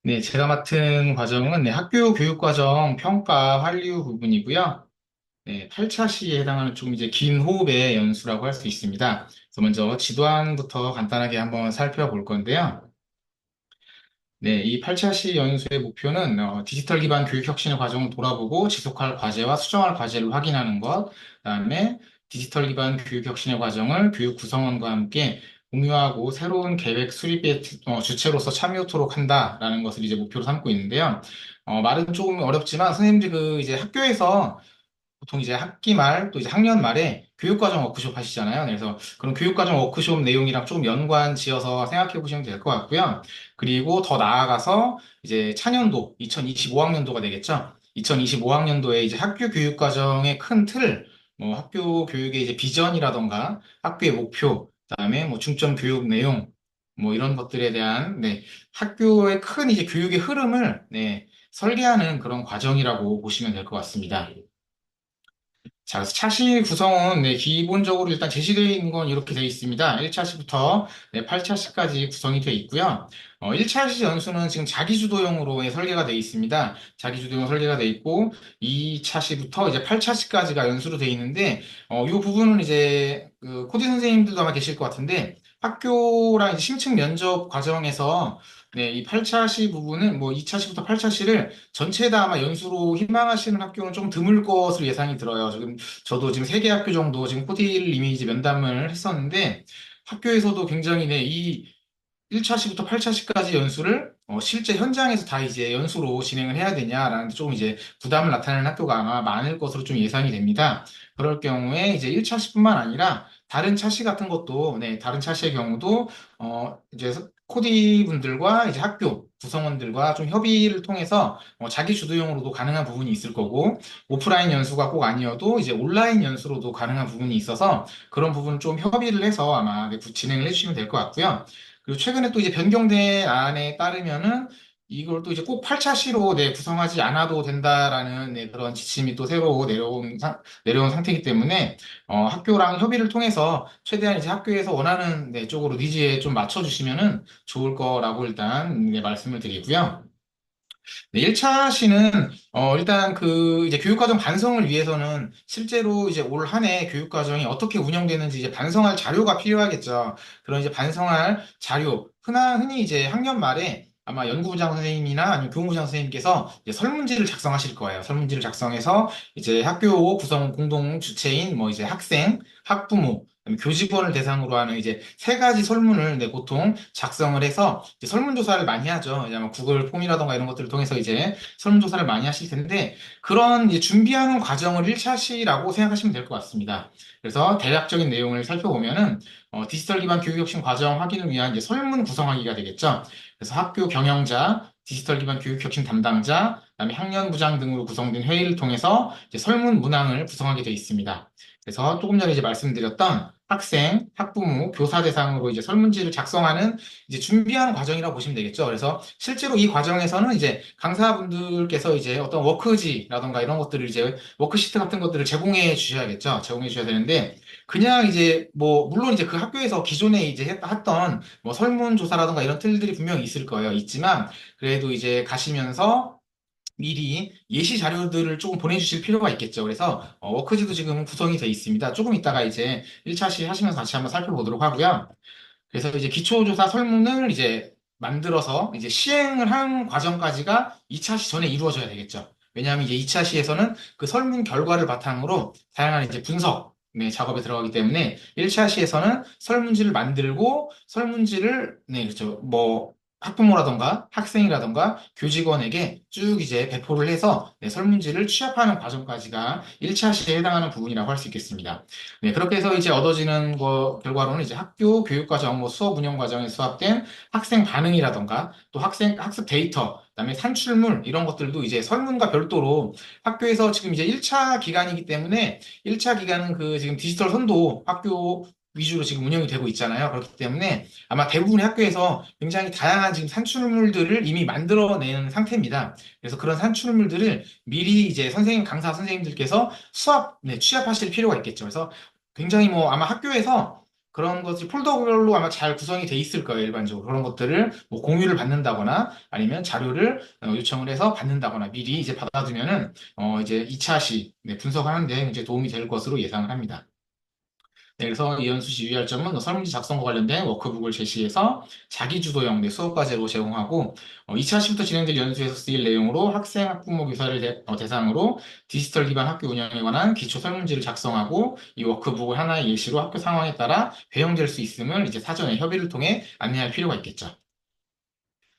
네, 제가 맡은 과정은 학교 교육과정 평가 환류 부분이고요. 네, 8차 시에 해당하는 좀 이제 긴 호흡의 연수라고 할 수 있습니다. 그래서 먼저 지도안부터 간단하게 한번 살펴볼 건데요. 네, 이 8차 시 연수의 목표는 디지털 기반 교육 혁신의 과정을 돌아보고 지속할 과제와 수정할 과제를 확인하는 것, 그다음에 디지털 기반 교육 혁신의 과정을 교육 구성원과 함께 공유하고 새로운 계획 수립의 주체로서 참여토록 한다라는 것을 이제 목표로 삼고 있는데요. 말은 조금 어렵지만 선생님들이 그 이제 학교에서 보통 이제 학기 말 또 이제 학년 말에 교육과정 워크숍 하시잖아요. 그래서 그런 교육과정 워크숍 내용이랑 조금 연관 지어서 생각해 보시면 될 것 같고요. 그리고 더 나아가서 이제 차년도 2025학년도가 되겠죠. 2025학년도에 이제 학교 교육과정의 큰 틀, 뭐 학교 교육의 이제 비전이라던가 학교의 목표, 그다음에 뭐 중점 교육 내용, 뭐 이런 것들에 대한 학교의 큰 이제 교육의 흐름을 설계하는 그런 과정이라고 보시면 될 것 같습니다. 자, 그래서 차시 구성은 기본적으로 일단 제시되어 있는 건 이렇게 되어 있습니다. 1차시부터 8차시까지 구성이 되어 있고요. 1차시 연수는 지금 자기주도형으로 설계가 되어 있습니다. 자기주도형 설계가 되어 있고 2차시부터 이제 8차시까지가 연수로 되어 있는데 이 부분은 이제 그 코디 선생님들도 아마 계실 것 같은데 학교랑 이제 심층 면접 과정에서 이 8차시 부분은 뭐 2차시부터 8차시를 전체 다 아마 연수로 희망하시는 학교는 좀 드물 것으로 예상이 들어요. 지금 저도 지금 세 개 학교 정도 지금 코디를 이미 이제 면담을 했었는데 학교에서도 굉장히 이 1차시부터 8차시까지 연수를 실제 현장에서 다 이제 연수로 진행을 해야 되냐라는 조금 이제 부담을 나타내는 학교가 아마 많을 것으로 좀 예상이 됩니다. 그럴 경우에 이제 1차시뿐만 아니라 다른 차시 같은 것도 다른 차시의 경우도 이제 코디 분들과 이제 학교 구성원들과 좀 협의를 통해서 자기 주도형으로도 가능한 부분이 있을 거고 오프라인 연수가 꼭 아니어도 이제 온라인 연수로도 가능한 부분이 있어서 그런 부분 좀 협의를 해서 아마 진행을 해주시면 될 것 같고요. 그리고 최근에 또 이제 변경된 안에 따르면은 이걸 또 이제 꼭 8차시로 구성하지 않아도 된다라는 그런 지침이 또 새로 내려온 상태이기 때문에 학교랑 협의를 통해서 최대한 이제 학교에서 원하는 쪽으로 니즈에 좀 맞춰주시면은 좋을 거라고 일단 말씀을 드리고요. 네, 1차 시는 일단 그 이제 교육과정 반성을 위해서는 실제로 이제 올 한 해 교육과정이 어떻게 운영되는지 이제 반성할 자료가 필요하겠죠. 그런 이제 반성할 자료 흔히 이제 학년 말에 아마 연구부장 선생님이나 아니면 교무부장 선생님께서 이제 설문지를 작성하실 거예요. 설문지를 작성해서 이제 학교 구성 공동 주체인 뭐 이제 학생, 학부모, 그다음에 교직원을 대상으로 하는 이제 세 가지 설문을 보통 작성을 해서 이제 설문조사를 많이 하죠. 이제 아마 구글 폼이라던가 이런 것들을 통해서 이제 설문조사를 많이 하실 텐데 그런 이제 준비하는 과정을 1차 시라고 생각하시면 될 것 같습니다. 그래서 대략적인 내용을 살펴보면은 디지털 기반 교육혁신 과정 확인을 위한 이제 설문 구성하기가 되겠죠. 그래서 학교 경영자, 디지털 기반 교육혁신 담당자, 그다음에 학년부장 등으로 구성된 회의를 통해서 이제 설문 문항을 구성하게 되어 있습니다. 그래서 조금 전에 이제 말씀드렸던 학생, 학부모, 교사 대상으로 이제 설문지를 작성하는 이제 준비하는 과정이라고 보시면 되겠죠. 그래서 실제로 이 과정에서는 이제 강사분들께서 이제 어떤 워크지라던가 이런 것들을 이제 워크시트 같은 것들을 제공해 주셔야겠죠. 제공해 주셔야 되는데 그냥 이제 뭐 물론 이제 그 학교에서 기존에 이제 했던 뭐 설문조사라던가 이런 틀들이 분명히 있을 거예요. 있지만 그래도 이제 가시면서 미리 예시 자료들을 조금 보내주실 필요가 있겠죠. 그래서 워크지도 지금 구성이 돼 있습니다. 조금 이따가 이제 1차 시 하시면서 다시 한번 살펴보도록 하고요. 그래서 이제 기초조사 설문을 이제 만들어서 이제 시행을 한 과정까지가 2차 시 전에 이루어져야 되겠죠. 왜냐하면 이제 2차 시에서는 그 설문 결과를 바탕으로 다양한 이제 분석 작업에 들어가기 때문에 1차 시에서는 설문지를 만들고 설문지를 그렇죠. 뭐 학부모라던가 학생이라던가 교직원에게 쭉 이제 배포를 해서 설문지를 취합하는 과정까지가 1차 시에 해당하는 부분이라고 할 수 있겠습니다. 네, 그렇게 해서 이제 얻어지는 거 결과로는 이제 학교 교육과정, 뭐 수업 운영 과정에 수합된 학생 반응이라던가 또 학생 학습 데이터, 그다음에 산출물 이런 것들도 이제 설문과 별도로 학교에서 지금 이제 1차 기간이기 때문에 1차 기간은 그 지금 디지털 선도 학교 위주로 지금 운영이 되고 있잖아요. 그렇기 때문에 아마 대부분의 학교에서 굉장히 다양한 지금 산출물들을 이미 만들어낸 상태입니다. 그래서 그런 산출물들을 미리 이제 강사 선생님들께서 취합하실 필요가 있겠죠. 그래서 굉장히 뭐 아마 학교에서 그런 것이 폴더별로 아마 잘 구성이 돼 있을 거예요, 일반적으로. 그런 것들을 뭐 공유를 받는다거나 아니면 자료를 요청을 해서 받는다거나 미리 이제 받아두면은 이제 2차 시 네, 분석하는데 이제 도움이 될 것으로 예상을 합니다. 네, 그래서 이현수 씨 유의할 점은 설문지 작성과 관련된 워크북을 제시해서 자기주도형 수업 과제로 제공하고 2차 시부터 진행될 연수에서 쓰일 내용으로 학생, 학부모, 교사를 대상으로 디지털 기반 학교 운영에 관한 기초 설문지를 작성하고 이 워크북을 하나의 예시로 학교 상황에 따라 배용될 수 있음을 이제 사전에 협의를 통해 안내할 필요가 있겠죠.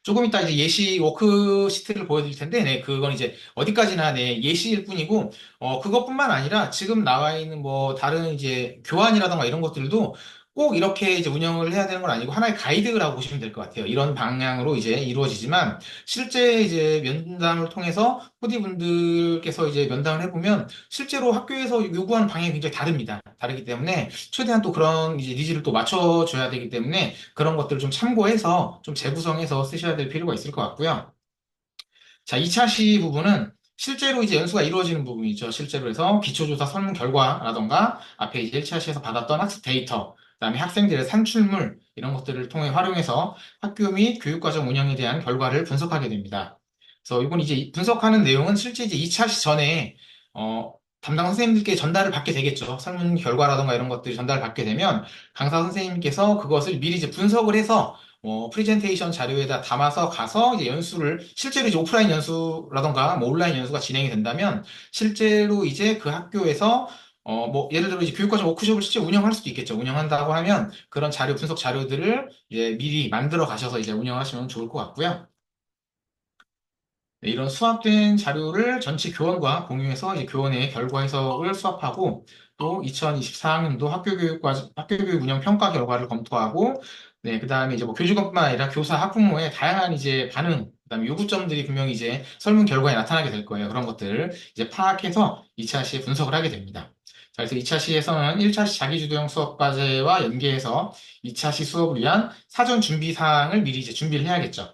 조금 이따 이제 예시 워크시트를 보여드릴 텐데, 네, 그건 이제 어디까지나 네, 예시일 뿐이고, 그것뿐만 아니라 지금 나와 있는 뭐 다른 이제 교환이라던가 이런 것들도 꼭 이렇게 이제 운영을 해야 되는 건 아니고 하나의 가이드라고 보시면 될 것 같아요. 이런 방향으로 이제 이루어지지만 실제 이제 면담을 통해서 코디분들께서 이제 면담을 해보면 실제로 학교에서 요구하는 방향이 굉장히 다릅니다. 다르기 때문에 최대한 또 그런 이제 니즈를 또 맞춰줘야 되기 때문에 그런 것들을 좀 참고해서 좀 재구성해서 쓰셔야 될 필요가 있을 것 같고요. 자, 2차 시 부분은 실제로 이제 연수가 이루어지는 부분이죠. 실제로 해서 기초조사 설문 결과라던가 앞에 이제 1차 시에서 받았던 학습 데이터, 그다음에 학생들의 산출물 이런 것들을 통해 활용해서 학교 및 교육과정 운영에 대한 결과를 분석하게 됩니다. 그래서 이건 이제 분석하는 내용은 실제 이제 2차 시 전에 담당 선생님들께 전달을 받게 되겠죠. 설문 결과라던가 이런 것들이 전달을 받게 되면 강사 선생님께서 그것을 미리 이제 분석을 해서 프레젠테이션 자료에다 담아서 가서 이제 연수를, 실제로 이제 오프라인 연수라던가 뭐 온라인 연수가 진행이 된다면, 실제로 이제 그 학교에서, 뭐, 예를 들어 이제 교육과정 워크숍을 실제 운영할 수도 있겠죠. 운영한다고 하면 그런 자료, 분석 자료들을 이제 미리 만들어 가셔서 이제 운영하시면 좋을 것 같고요. 네, 이런 수합된 자료를 전체 교원과 공유해서 이제 교원의 결과 해석을 수합하고 또 2024학년도 학교 교육 운영 평가 결과를 검토하고 네, 그다음에 이제 뭐 교직원뿐만 아니라 교사, 학부모의 다양한 이제 반응, 그다음에 요구점들이 분명히 이제 설문 결과에 나타나게 될 거예요. 그런 것들을 이제 파악해서 2차 시에 분석을 하게 됩니다. 자, 그래서 2차 시에서는 1차 시 자기주도형 수업 과제와 연계해서 2차 시 수업을 위한 사전 준비 사항을 미리 이제 준비를 해야겠죠.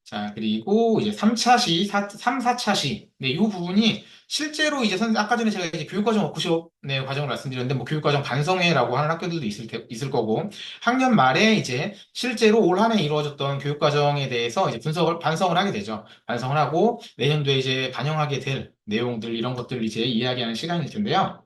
자, 그리고 이제 3차 시, 3, 4차 시. 네, 이 부분이 실제로 이제 아까 전에 제가 이제 교육과정 워크숍 네, 과정을 말씀드렸는데, 뭐 교육과정 반성회라고 하는 학교들도 있을 거고, 학년 말에 이제 실제로 올 한 해 이루어졌던 교육과정에 대해서 이제 반성을 하게 되죠. 반성을 하고, 내년도에 이제 반영하게 될 내용들, 이런 것들을 이제 이야기하는 시간일 텐데요.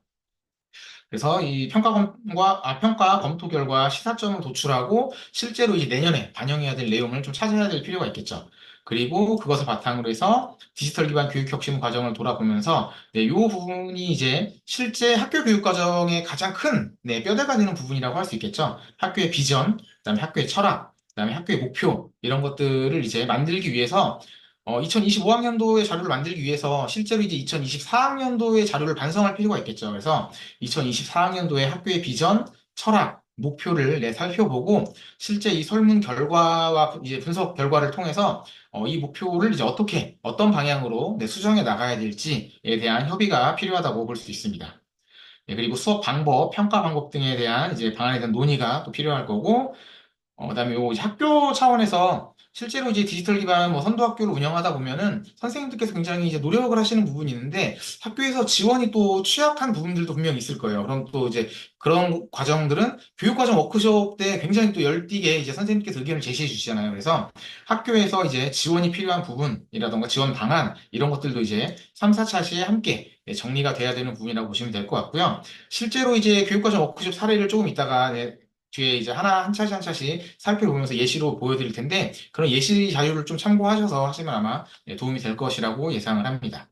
그래서 이 평가 검토 결과 시사점을 도출하고 실제로 이제 내년에 반영해야 될 내용을 좀 찾아야 될 필요가 있겠죠. 그리고 그것을 바탕으로 해서 디지털 기반 교육 혁신 과정을 돌아보면서 네, 요 부분이 이제 실제 학교 교육 과정의 가장 큰 네, 뼈대가 되는 부분이라고 할 수 있겠죠. 학교의 비전, 그다음에 학교의 철학, 그다음에 학교의 목표 이런 것들을 이제 만들기 위해서 2025학년도의 자료를 만들기 위해서 실제로 이제 2024학년도의 자료를 반성할 필요가 있겠죠. 그래서 2024학년도에 학교의 비전, 철학, 목표를 살펴보고 실제 이 설문 결과와 이제 분석 결과를 통해서 이 목표를 이제 어떻게 어떤 방향으로 수정해 나가야 될지에 대한 협의가 필요하다고 볼 수 있습니다. 네, 그리고 수업 방법, 평가 방법 등에 대한 이제 방안에 대한 논의가 또 필요할 거고 그다음에 요 이제 학교 차원에서 실제로 이제 디지털 기반 뭐 선도 학교를 운영하다 보면은 선생님들께서 굉장히 이제 노력을 하시는 부분이 있는데 학교에서 지원이 또 취약한 부분들도 분명히 있을 거예요. 그럼 또 이제 그런 과정들은 교육과정 워크숍 때 굉장히 또 열띠게 이제 선생님께서 의견을 제시해 주시잖아요. 그래서 학교에서 이제 지원이 필요한 부분이라던가 지원 방안 이런 것들도 이제 3, 4차 시에 함께 정리가 돼야 되는 부분이라고 보시면 될 것 같고요. 실제로 이제 교육과정 워크숍 사례를 조금 이따가 뒤에 이제 한 차씩 한 차씩 살펴보면서 예시로 보여드릴 텐데, 그런 예시 자료를 좀 참고하셔서 하시면 아마 도움이 될 것이라고 예상을 합니다.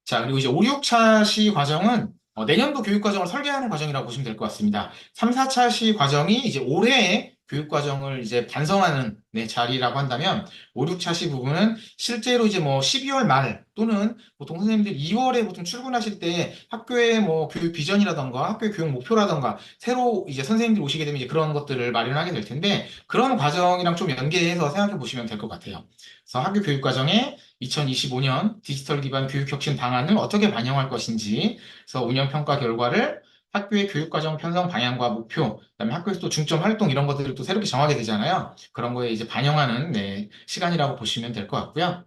자, 그리고 이제 5, 6차 시 과정은 내년도 교육과정을 설계하는 과정이라고 보시면 될 것 같습니다. 3, 4차 시 과정이 이제 올해의 교육과정을 이제 반성하는 자리라고 한다면, 5, 6차 시 부분은 실제로 이제 뭐 12월 말 또는 보통 선생님들 2월에 보통 출근하실 때 학교의 뭐 교육 비전이라던가 학교의 교육 목표라던가 새로 이제 선생님들이 오시게 되면 이제 그런 것들을 마련하게 될 텐데, 그런 과정이랑 좀 연계해서 생각해 보시면 될 것 같아요. 그래서 학교 교육과정에 2025년 디지털 기반 교육 혁신 방안을 어떻게 반영할 것인지, 그래서 운영 평가 결과를 학교의 교육과정 편성 방향과 목표, 그다음에 학교에서 또 중점 활동 이런 것들을 또 새롭게 정하게 되잖아요. 그런 거에 이제 반영하는 시간이라고 보시면 될 것 같고요.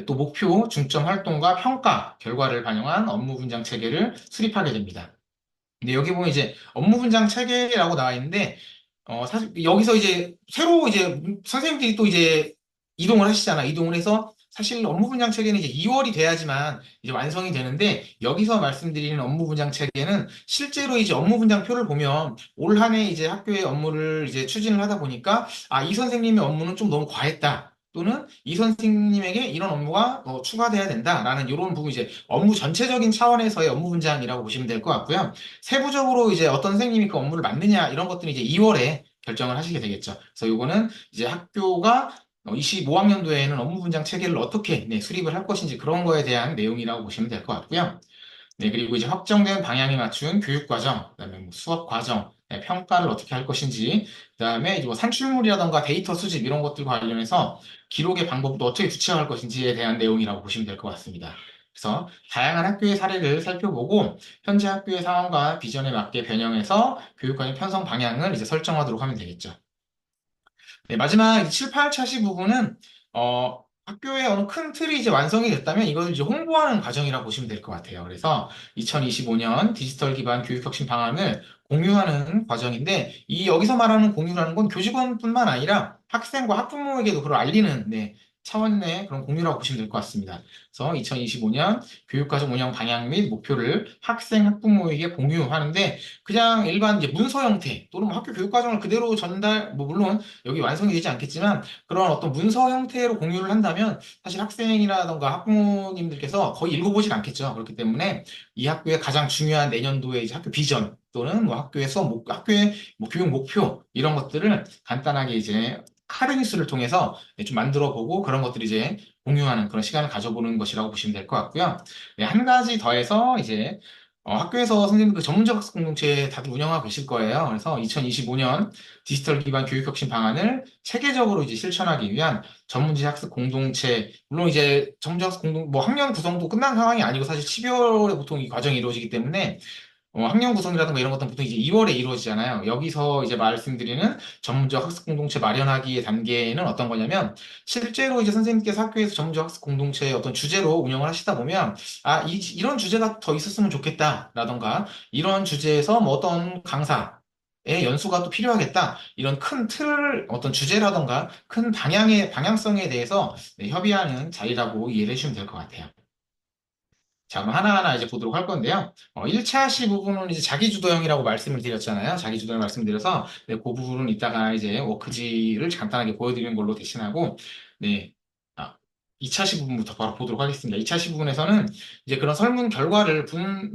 또 목표, 중점 활동과 평가 결과를 반영한 업무 분장 체계를 수립하게 됩니다. 네, 여기 보면 이제 업무 분장 체계라고 나와 있는데, 사실 여기서 이제 새로 이제 선생님들이 또 이제 이동을 하시잖아. 이동을 해서 사실 업무 분장 체계는 이제 2월이 돼야지만 이제 완성이 되는데, 여기서 말씀드리는 업무 분장 체계는 실제로 이제 업무 분장표를 보면 올 한 해 이제 학교의 업무를 이제 추진을 하다 보니까, 아, 이 선생님의 업무는 좀 너무 과했다. 또는 이 선생님에게 이런 업무가 더 추가돼야 된다라는 이런 부분 이제 업무 전체적인 차원에서의 업무 분장이라고 보시면 될 것 같고요. 세부적으로 이제 어떤 선생님이 그 업무를 맡느냐 이런 것들은 이제 2월에 결정을 하시게 되겠죠. 그래서 요거는 이제 학교가 25학년도에는 업무 분장 체계를 어떻게 수립을 할 것인지 그런 거에 대한 내용이라고 보시면 될 것 같고요. 네, 그리고 이제 확정된 방향에 맞춘 교육 과정, 그다음에 뭐 수업 과정, 평가를 어떻게 할 것인지, 그다음에 이제 뭐 산출물이라던가 데이터 수집 이런 것들과 관련해서 기록의 방법도 어떻게 구체화할 것인지에 대한 내용이라고 보시면 될 것 같습니다. 그래서 다양한 학교의 사례를 살펴보고 현재 학교의 상황과 비전에 맞게 변형해서 교육과정 편성 방향을 이제 설정하도록 하면 되겠죠. 네, 마지막 7, 8차시 부분은 학교의 어느 큰 틀이 이제 완성이 됐다면 이걸 이제 홍보하는 과정이라고 보시면 될 것 같아요. 그래서 2025년 디지털 기반 교육혁신 방안을 공유하는 과정인데 이 여기서 말하는 공유라는 건 교직원뿐만 아니라 학생과 학부모에게도 그걸 알리는 차원의 그런 공유라고 보시면 될 것 같습니다. 그래서 2025년 교육과정 운영 방향 및 목표를 학생, 학부모에게 공유하는데 그냥 일반 이제 문서 형태 또는 뭐 학교 교육과정을 그대로 전달, 뭐 물론 여기 완성이 되지 않겠지만 그런 어떤 문서 형태로 공유를 한다면 사실 학생이라던가 학부모님들께서 거의 읽어보질 않겠죠. 그렇기 때문에 이 학교의 가장 중요한 내년도의 이제 학교 비전 또는 뭐 학교의 학교의 뭐 교육 목표 이런 것들을 간단하게 이제 카드 뉴스를 통해서 좀 만들어 보고 그런 것들 이제 공유하는 그런 시간을 가져보는 것이라고 보시면 될 것 같고요. 네, 한 가지 더해서 이제 학교에서 선생님들 그 전문적 학습 공동체 다들 운영하고 계실 거예요. 그래서 2025년 디지털 기반 교육혁신 방안을 체계적으로 이제 실천하기 위한 전문지 학습 공동체, 물론 이제 전문지 학습 뭐 학년 구성도 끝난 상황이 아니고 사실 12월에 보통 이 과정이 이루어지기 때문에 학년 구성이라든가 이런 것들은 보통 이제 2월에 이루어지잖아요. 여기서 이제 말씀드리는 전문적 학습 공동체 마련하기의 단계는 어떤 거냐면, 실제로 이제 선생님께서 학교에서 전문적 학습 공동체의 어떤 주제로 운영을 하시다 보면, 아, 이런 주제가 더 있었으면 좋겠다라던가, 이런 주제에서 뭐 어떤 강사의 연수가 또 필요하겠다. 이런 큰 틀을 어떤 주제라던가 큰 방향성에 대해서 협의하는 자리라고 이해를 해주시면 될 것 같아요. 자, 그럼 하나하나 이제 보도록 할 건데요. 1차 시 부분은 이제 자기주도형이라고 말씀을 드렸잖아요. 자기주도형 말씀드려서, 네, 그 부분은 이따가 이제 워크지를 간단하게 보여드리는 걸로 대신하고, 네, 2차 시 부분부터 바로 보도록 하겠습니다. 2차 시 부분에서는 이제 그런 설문 결과를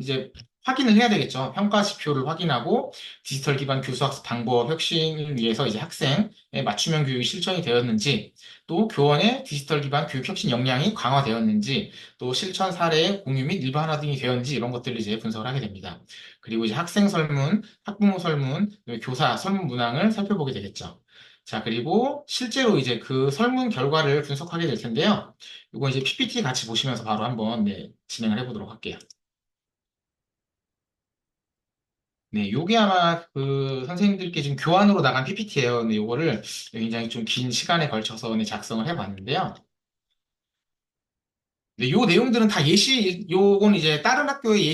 이제 확인을 해야 되겠죠. 평가 지표를 확인하고 디지털 기반 교수학습 방법 혁신을 위해서 이제 학생의 맞춤형 교육이 실천이 되었는지, 또 교원의 디지털 기반 교육 혁신 역량이 강화되었는지, 또 실천 사례의 공유 및 일반화 등이 되었는지 이런 것들을 이제 분석을 하게 됩니다. 그리고 이제 학생 설문, 학부모 설문, 그리고 교사 설문 문항을 살펴보게 되겠죠. 자, 그리고 실제로 이제 그 설문 결과를 분석하게 될 텐데요. 이거 이제 PPT 같이 보시면서 바로 한번 진행을 해보도록 할게요. 네, 요게 아마 그 선생님들께 지금 교환으로 나간 PPT예요. 근데 요거를 굉장히 좀 긴 시간에 걸쳐서 작성을 해봤는데요. 네, 요 내용들은 다 요건 이제 다른 학교의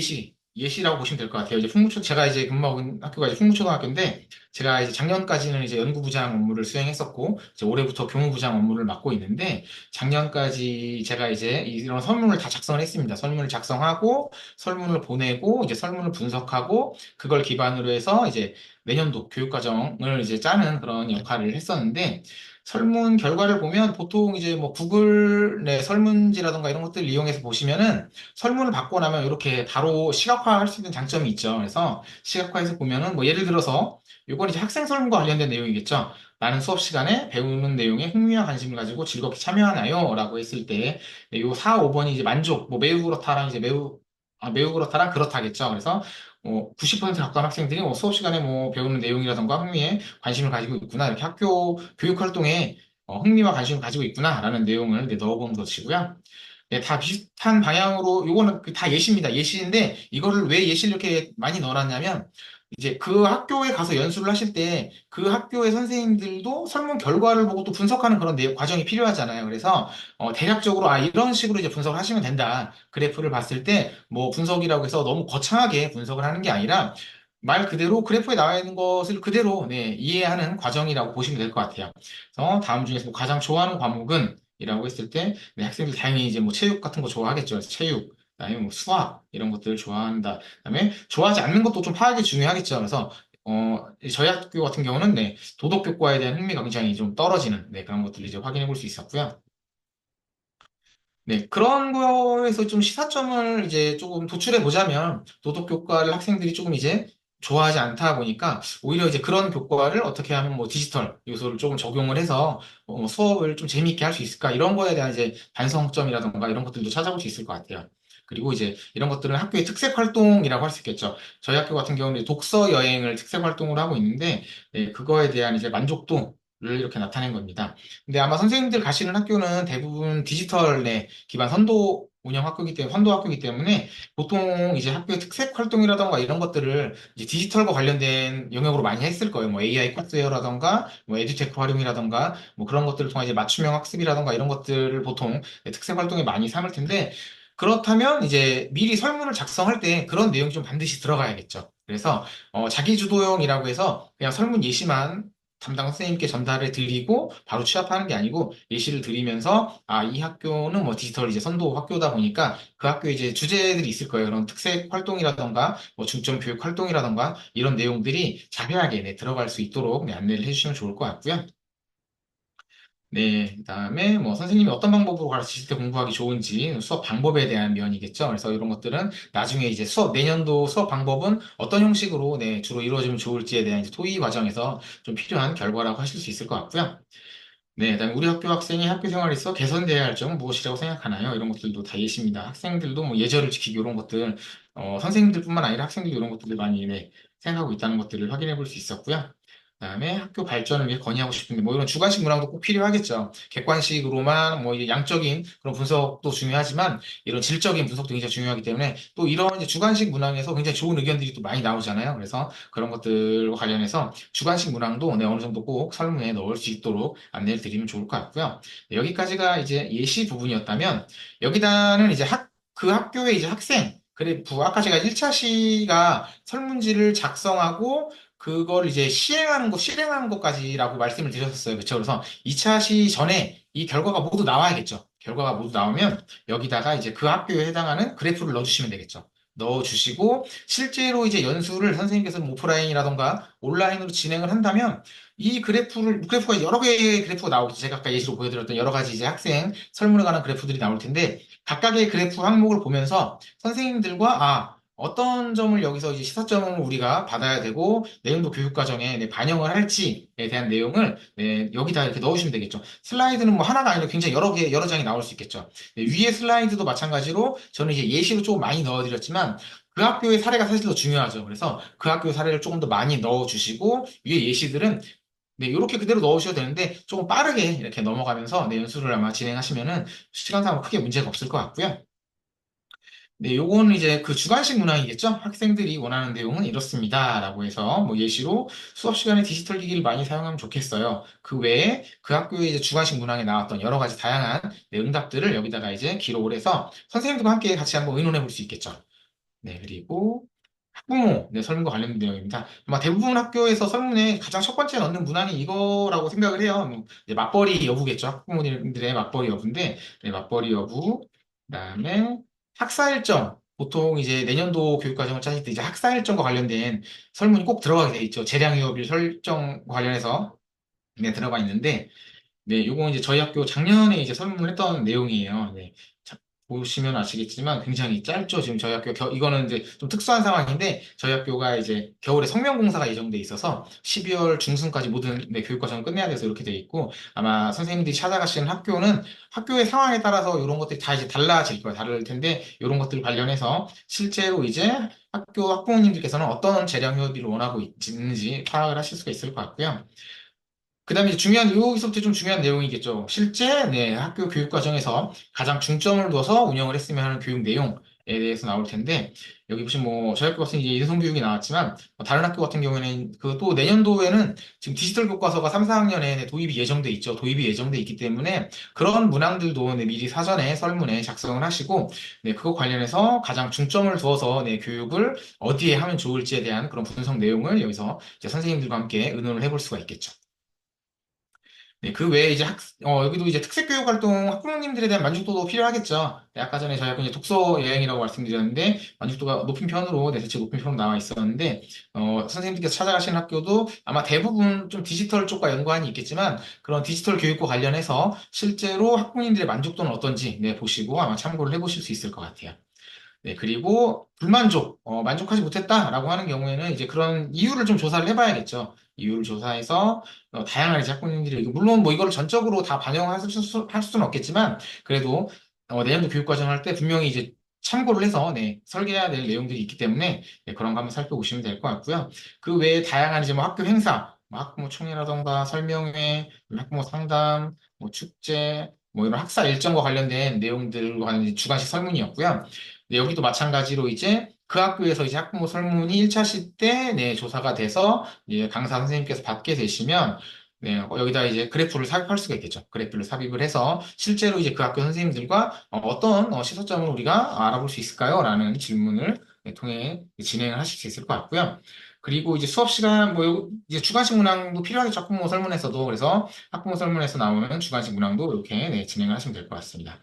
예시라고 보시면 될 것 같아요. 이제 제가 이제 근무하고 있는 학교가 이제 풍무초등학교인데, 제가 이제 작년까지는 이제 연구부장 업무를 수행했었고, 이제 올해부터 교무부장 업무를 맡고 있는데, 작년까지 제가 이제 이런 설문을 다 작성을 했습니다. 설문을 작성하고, 설문을 보내고, 이제 설문을 분석하고, 그걸 기반으로 해서 이제 내년도 교육과정을 이제 짜는 그런 역할을 했었는데, 설문 결과를 보면 보통 이제 뭐 구글 내 설문지라든가 이런 것들을 이용해서 보시면은 설문을 받고 나면 이렇게 바로 시각화할 수 있는 장점이 있죠. 그래서 시각화해서 보면은 뭐 예를 들어서 이건 이제 학생 설문과 관련된 내용이겠죠. 나는 수업 시간에 배우는 내용에 흥미와 관심을 가지고 즐겁게 참여하나요? 라고 했을 때, 요 4, 5번이 이제 만족, 뭐 매우 그렇다랑 이제 매우 그렇다랑 그렇다겠죠. 그래서 90% 가까운 학생들이 수업 시간에 뭐 배우는 내용이라던가 흥미에 관심을 가지고 있구나. 이렇게 학교 교육 활동에 흥미와 관심을 가지고 있구나라는 내용을 넣어본 것이고요. 네, 다 비슷한 방향으로 요거는 다 예시입니다. 예시인데 이거를 왜 예시를 이렇게 많이 넣어놨냐면 이제 그 학교에 가서 연수를 하실 때 그 학교의 선생님들도 설문 결과를 보고 또 분석하는 그런 내용 과정이 필요하잖아요. 그래서 대략적으로 이런 식으로 이제 분석을 하시면 된다. 그래프를 봤을 때 뭐 분석이라고 해서 너무 거창하게 분석을 하는 게 아니라 말 그대로 그래프에 나와 있는 것을 그대로 네, 이해하는 과정이라고 보시면 될 것 같아요. 그래서 다음 중에서 뭐 가장 좋아하는 과목은 이라고 했을 때 네, 학생들 당연히 이제 뭐 체육 같은 거 좋아하겠죠. 그래서 체육, 그다음에 뭐 수학 이런 것들을 좋아한다. 그다음에 좋아하지 않는 것도 좀 파악이 중요하겠죠. 그래서 저희 학교 같은 경우는 네, 도덕 교과에 대한 흥미가 굉장히 좀 떨어지는 네, 그런 것들을 이제 확인해 볼 수 있었고요. 네, 그런 거에서 좀 시사점을 이제 조금 도출해 보자면 도덕 교과를 학생들이 조금 이제 좋아하지 않다 보니까 오히려 이제 그런 교과를 어떻게 하면 뭐 디지털 요소를 조금 적용을 해서 수업을 좀 재미있게 할 수 있을까 이런 거에 대한 이제 반성점이라던가 이런 것들도 찾아볼 수 있을 것 같아요. 그리고 이제 이런 것들은 학교의 특색 활동이라고 할 수 있겠죠. 저희 학교 같은 경우는 독서 여행을 특색 활동으로 하고 있는데 네, 그거에 대한 이제 만족도를 이렇게 나타낸 겁니다. 근데 아마 선생님들 가시는 학교는 대부분 디지털 네, 기반 선도 운영 학교이기 때문에 선도 학교이기 때문에 보통 이제 학교의 특색 활동이라던가 이런 것들을 이제 디지털과 관련된 영역으로 많이 했을 거예요. 뭐 AI 컷웨어라던가 뭐 에듀테크 활용이라던가 뭐 그런 것들을 통해 이제 맞춤형 학습이라던가 이런 것들을 보통 특색 활동에 많이 삼을 텐데 그렇다면 이제 미리 설문을 작성할 때 그런 내용이 좀 반드시 들어가야겠죠. 그래서 자기주도형이라고 해서 그냥 설문 예시만 담당 선생님께 전달을 드리고 바로 취합하는 게 아니고 예시를 드리면서 이 학교는 뭐 디지털 이제 선도 학교다 보니까 그 학교에 이제 주제들이 있을 거예요. 그런 특색 활동이라던가 뭐 중점 교육 활동이라던가 이런 내용들이 자세하게 네, 들어갈 수 있도록 네, 안내를 해주시면 좋을 것 같고요. 네, 그다음에 뭐 선생님이 어떤 방법으로 가르치실 때 공부하기 좋은지 수업 방법에 대한 면이겠죠. 그래서 이런 것들은 나중에 이제 내년도 수업 방법은 어떤 형식으로 네, 주로 이루어지면 좋을지에 대한 이제 토의 과정에서 좀 필요한 결과라고 하실 수 있을 것 같고요. 네, 그다음에 우리 학교 학생이 학교 생활에서 개선돼야 할 점은 무엇이라고 생각하나요? 이런 것들도 다 예시입니다. 학생들도 뭐 예절을 지키기 이런 것들, 선생님들뿐만 아니라 학생들 이런 것들을 많이 네, 생각하고 있다는 것들을 확인해 볼 수 있었고요. 그다음에 학교 발전을 위해 건의하고 싶은데 뭐 이런 주관식 문항도 꼭 필요하겠죠. 객관식으로만 뭐 이제 양적인 그런 분석도 중요하지만 이런 질적인 분석도 굉장히 중요하기 때문에 또 이런 이제 주관식 문항에서 굉장히 좋은 의견들이 또 많이 나오잖아요. 그래서 그런 것들과 관련해서 주관식 문항도 네, 어느 정도 꼭 설문에 넣을 수 있도록 안내를 드리면 좋을 것 같고요. 네, 여기까지가 이제 예시 부분이었다면 여기다는 이제 그 학교의 이제 학생 그래, 아까 제가 1차 시가 설문지를 작성하고 그걸 이제 실행하는 것까지라고 말씀을 드렸었어요. 그렇죠? 그래서 2차 시 전에 이 결과가 모두 나와야겠죠. 결과가 모두 나오면 여기다가 이제 그 학교에 해당하는 그래프를 넣어주시면 되겠죠. 넣어주시고 실제로 이제 연수를 선생님께서는 오프라인이라던가 온라인으로 진행을 한다면 이 그래프가 여러 개의 그래프가 나오겠죠. 제가 아까 예시로 보여드렸던 여러 가지 이제 학생 설문에 관한 그래프들이 나올 텐데 각각의 그래프 항목을 보면서 선생님들과 어떤 점을 여기서 이제 시사점을 우리가 받아야 되고 내용도 교육 과정에 네, 반영을 할지에 대한 내용을 네, 여기다 이렇게 넣으시면 되겠죠. 슬라이드는 뭐 하나가 아니라 굉장히 여러 장이 나올 수 있겠죠. 네, 위에 슬라이드도 마찬가지로 저는 이제 예시로 조금 많이 넣어드렸지만 그 학교의 사례가 사실 더 중요하죠. 그래서 그 학교의 사례를 조금 더 많이 넣어주시고 위에 예시들은 네, 이렇게 그대로 넣으셔도 되는데 조금 빠르게 이렇게 넘어가면서 네, 연수를 아마 진행하시면은 시간상으로 크게 문제가 없을 것 같고요. 네, 요거는 이제 그 주관식 문항이겠죠? 학생들이 원하는 내용은 이렇습니다. 라고 해서 뭐 예시로 수업 시간에 디지털 기기를 많이 사용하면 좋겠어요. 그 외에 그 학교의 이제 주관식 문항에 나왔던 여러 가지 다양한 네, 응답들을 여기다가 이제 기록을 해서 선생님들과 함께 같이 한번 의논해 볼 수 있겠죠. 네, 그리고 학부모, 네, 설문과 관련된 내용입니다. 아마 대부분 학교에서 설문에 가장 첫 번째 넣는 문항이 이거라고 생각을 해요. 뭐 이제 맞벌이 여부겠죠. 학부모님들의 맞벌이 여부인데, 네, 맞벌이 여부, 그다음에 학사 일정. 보통 이제 내년도 교육과정을 짜실 때 이제 학사 일정과 관련된 설문이 꼭 들어가게 돼 있죠. 재량휴업일 설정 관련해서 네, 들어가 있는데, 네, 요거 이제 저희 학교 작년에 이제 설문을 했던 내용이에요. 네. 보시면 아시겠지만 굉장히 짧죠. 지금 저희 학교 이거는 이제 좀 특수한 상황인데 저희 학교가 이제 겨울에 성명공사가 예정돼 있어서 12월 중순까지 모든 네, 교육 과정을 끝내야 돼서 이렇게 돼 있고 아마 선생님들이 찾아가시는 학교는 학교의 상황에 따라서 이런 것들이 다 이제 달라질 거예요. 다를 텐데 이런 것들 관련해서 실제로 이제 학교 학부모님들께서는 어떤 재량 협의를 원하고 있는지 파악을 하실 수가 있을 것 같고요. 그다음에 이제 여기서부터 좀 중요한 내용이겠죠. 실제 네, 학교 교육 과정에서 가장 중점을 둬서 운영을 했으면 하는 교육 내용에 대해서 나올 텐데 여기 보시면 뭐 저희 학교 같은 이제 인성교육이 나왔지만 다른 학교 같은 경우에는 그 또 내년도에는 지금 디지털 교과서가 3, 4학년에 도입이 예정돼 있죠. 도입이 예정돼 있기 때문에 그런 문항들도 네, 미리 사전에 설문에 작성을 하시고 네, 그거 관련해서 가장 중점을 두어서 네, 교육을 어디에 하면 좋을지에 대한 그런 분석 내용을 여기서 이제 선생님들과 함께 의논을 해볼 수가 있겠죠. 네, 그 외에 이제 여기도 이제 특색교육 활동 학부모님들에 대한 만족도도 필요하겠죠. 네, 아까 전에 저희가 이제 독서 여행이라고 말씀드렸는데, 만족도가 높은 편으로, 네, 대체 높은 편으로 나와 있었는데, 선생님들께서 찾아가시는 학교도 아마 대부분 좀 디지털 쪽과 연관이 있겠지만, 그런 디지털 교육과 관련해서 실제로 학부모님들의 만족도는 어떤지, 네, 보시고 아마 참고를 해보실 수 있을 것 같아요. 네, 그리고 불만족, 만족하지 못했다라고 하는 경우에는 이제 그런 이유를 좀 조사를 해봐야겠죠. 이유를 조사해서 다양한 이제 학부모님들이 물론 뭐 이거를 전적으로 다 반영할 할 수는 없겠지만 그래도 내년도 교육과정 할 때 분명히 이제 참고를 해서 네, 설계해야 될 내용들이 있기 때문에 네, 그런 거 한번 살펴보시면 될 것 같고요. 그 외에 다양한 이제 뭐 학교 행사, 뭐 학부모 총회라던가 설명회, 학부모 상담, 뭐 축제, 뭐 이런 학사 일정과 관련된 내용들과 관련된 주관식 설문이었고요. 네, 여기도 마찬가지로 이제 그 학교에서 이제 학부모 설문이 1차시 때 네, 조사가 돼서 이제 강사 선생님께서 받게 되시면 네, 여기다 이제 그래프를 삽입할 수가 있겠죠. 그래프를 삽입을 해서 실제로 이제 그 학교 선생님들과 떤 시소점을 우리가 알아볼 수 있을까요? 라는 질문을 네, 통해 진행을 하실 수 있을 것 같고요. 그리고 이제 수업 시간 이제 주관식 문항도 필요하겠죠. 학부모 설문에서도. 그래서 학부모 설문에서 나오는 주관식 문항도 이렇게 네, 진행을 하시면 될 것 같습니다.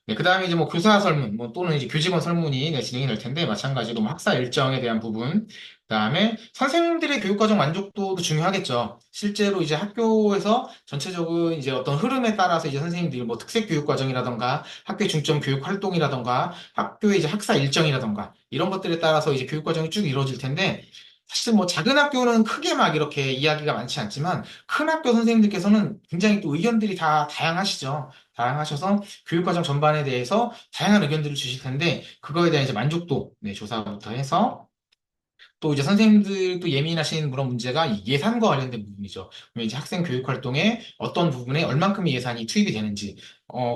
네, 그 다음에 이제 뭐 교사 설문, 뭐 또는 이제 교직원 설문이 네, 진행이 될 텐데, 마찬가지로 뭐 학사 일정에 대한 부분, 그 다음에 선생님들의 교육과정 만족도도 중요하겠죠. 실제로 이제 학교에서 전체적으로 이제 어떤 흐름에 따라서 이제 선생님들이 뭐 특색 교육과정이라던가, 학교 중점 교육 활동이라던가, 학교의 이제 학사 일정이라던가, 이런 것들에 따라서 이제 교육과정이 쭉 이루어질 텐데, 사실 뭐 작은 학교는 크게 막 이렇게 이야기가 많지 않지만, 큰 학교 선생님들께서는 굉장히 또 의견들이 다 다양하시죠. 다양하셔서 교육과정 전반에 대해서 다양한 의견들을 주실 텐데, 그거에 대한 이제 만족도, 네, 조사부터 해서, 또 이제 선생님들도 예민하신 그런 문제가 이 예산과 관련된 부분이죠. 그러면 이제 학생 교육 활동에 어떤 부분에 얼만큼의 예산이 투입이 되는지,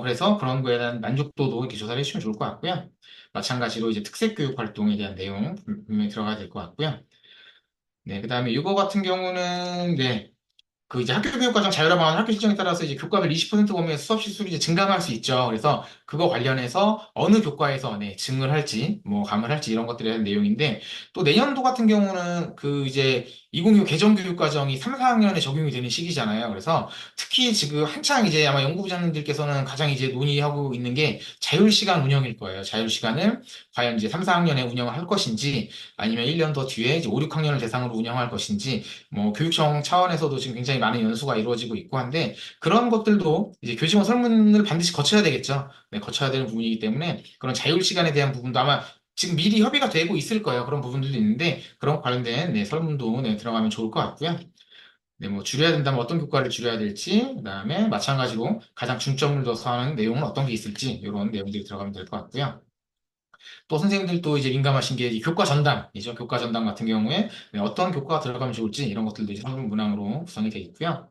그래서 그런 거에 대한 만족도도 이렇게 조사를 해주시면 좋을 것 같고요. 마찬가지로 이제 특색 교육 활동에 대한 내용 분명히 들어가야 될 것 같고요. 네, 그 다음에 이거 같은 경우는, 네, 그 이제 학교 교육과정 자율화 방안 학교 실정에 따라서 이제 교과별 20% 범위의 수업 시술이 이제 증강할 수 있죠. 그래서 그거 관련해서 어느 교과에서 네, 증을 할지, 뭐 감을 할지 이런 것들에 대한 내용인데 또 내년도 같은 경우는 그 이제 2025 개정 교육과정이 3, 4학년에 적용이 되는 시기잖아요. 그래서 특히 지금 한창 이제 아마 연구부장님들께서는 가장 이제 논의하고 있는 게 자율시간 운영일 거예요. 자율시간을 과연 이제 3, 4학년에 운영을 할 것인지 아니면 1년 더 뒤에 이제 5, 6학년을 대상으로 운영할 것인지 뭐 교육청 차원에서도 지금 굉장히 많은 연수가 이루어지고 있고 한데 그런 것들도 이제 교직원 설문을 반드시 거쳐야 되겠죠. 네, 거쳐야 되는 부분이기 때문에 그런 자율 시간에 대한 부분도 아마 지금 미리 협의가 되고 있을 거예요. 그런 부분들도 있는데 그런 관련된 네, 설문도 네, 들어가면 좋을 것 같고요. 네, 뭐 줄여야 된다면 어떤 교과를 줄여야 될지, 그다음에 마찬가지로 가장 중점을 둬서 하는 내용은 어떤 게 있을지 이런 내용들이 들어가면 될 것 같고요. 또 선생님들도 이제 민감하신 게 이 교과 전담이죠. 교과 전담 같은 경우에 네, 어떤 교과가 들어가면 좋을지 이런 것들도 이제 설문 문항으로 구성이 되어 있고요.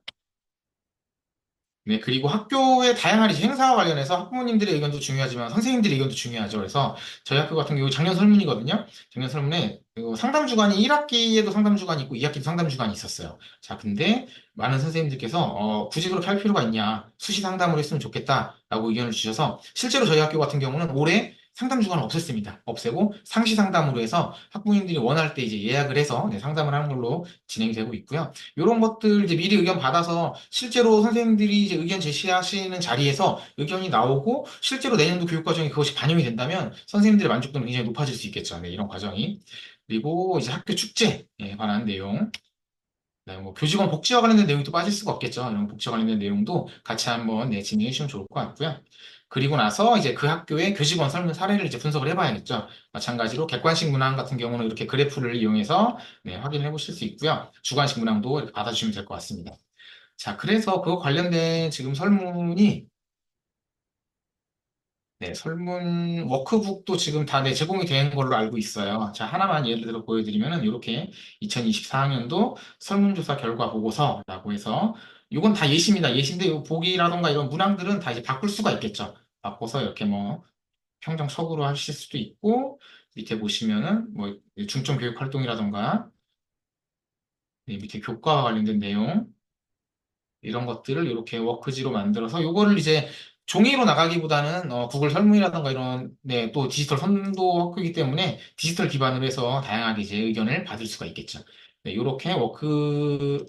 네, 그리고 학교의 다양한 이제 행사와 관련해서 학부모님들의 의견도 중요하지만 선생님들의 의견도 중요하죠. 그래서 저희 학교 같은 경우 작년 설문이거든요. 작년 설문에 그 상담 주간이 1학기에도 상담 주간이 있고 2학기도 상담 주간이 있었어요. 자, 근데 많은 선생님들께서 굳이 그렇게 할 필요가 있냐? 수시 상담으로 했으면 좋겠다라고 의견을 주셔서 실제로 저희 학교 같은 경우는 올해 상담 주간을 없앴습니다. 없애고 상시 상담으로 해서 학부모님들이 원할 때 이제 예약을 해서 네, 상담을 하는 걸로 진행이 되고 있고요. 이런 것들 이제 미리 의견 받아서 실제로 선생님들이 이제 의견 제시하시는 자리에서 의견이 나오고 실제로 내년도 교육 과정에 그것이 반영이 된다면 선생님들의 만족도는 굉장히 높아질 수 있겠죠. 네, 이런 과정이. 그리고 이제 학교 축제에 관한 내용. 네, 뭐 교직원 복지와 관련된 내용이 또 빠질 수가 없겠죠. 이런 복지와 관련된 내용도 같이 한번 네, 진행해 주시면 좋을 것 같고요. 그리고 나서 이제 그 학교의 교직원 설문 사례를 이제 분석을 해봐야겠죠. 마찬가지로 객관식 문항 같은 경우는 이렇게 그래프를 이용해서 네, 확인해 보실 수 있고요. 주관식 문항도 이렇게 받아주시면 될 것 같습니다. 자, 그래서 그거 관련된 지금 설문이 네, 설문 워크북도 지금 다 네, 제공이 된 걸로 알고 있어요. 자, 하나만 예를 들어 보여드리면은 이렇게 2024학년도 설문조사 결과 보고서라고 해서 이건 다 예시입니다. 예시인데 이 보기라던가 이런 문항들은 다 이제 바꿀 수가 있겠죠. 바꿔서 이렇게 뭐 평정석으로 하실 수도 있고 밑에 보시면은 뭐 중점 교육 활동이라던가 네, 밑에 교과와 관련된 내용 이런 것들을 이렇게 워크지로 만들어서 요거를 이제 종이로 나가기보다는 구글 설문이라던가 이런 네, 또 디지털 선도 학교이기 때문에 디지털 기반으로 해서 다양하게 이제 의견을 받을 수가 있겠죠. 네, 이렇게 워크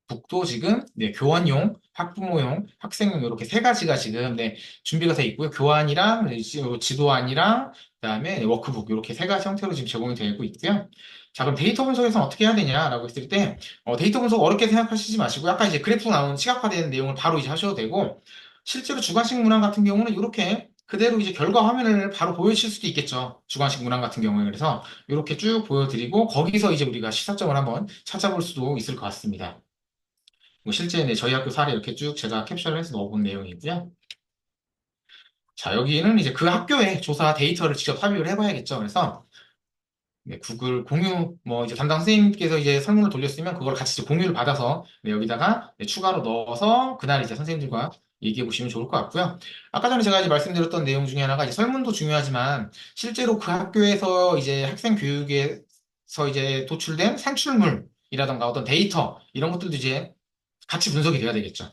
북도 지금 네, 교환용, 학부모용, 학생용 이렇게 세 가지가 지금 네, 준비가 돼 있고요. 교환이랑 네, 지도안이랑 그다음에 네, 워크북 이렇게 세 가지 형태로 지금 제공이 되고 있고요. 자, 그럼 데이터 분석에서는 어떻게 해야 되냐라고 했을 때 데이터 분석 어렵게 생각하시지 마시고 아까 이제 그래프 나온 시각화된 내용을 바로 이제 하셔도 되고 실제로 주관식 문항 같은 경우는 이렇게 그대로 이제 결과 화면을 바로 보여주실 수도 있겠죠. 주관식 문항 같은 경우에 그래서 이렇게 쭉 보여드리고 거기서 이제 우리가 시사점을 한번 찾아볼 수도 있을 것 같습니다. 뭐 실제 네, 저희 학교 사례 이렇게 쭉 제가 캡처를 해서 넣어본 내용이고요. 자, 여기는 이제 그 학교의 조사 데이터를 직접 삽입을 해봐야겠죠. 그래서 네, 구글 공유 뭐 이제 담당 선생님께서 이제 설문을 돌렸으면 그걸 같이 이제 공유를 받아서 네, 여기다가 네, 추가로 넣어서 그날 이제 선생님들과 얘기해 보시면 좋을 것 같고요. 아까 전에 제가 이제 말씀드렸던 내용 중에 하나가 이제 설문도 중요하지만 실제로 그 학교에서 이제 학생 교육에서 이제 도출된 산출물이라던가 어떤 데이터 이런 것들도 이제 같이 분석이 돼야 되겠죠.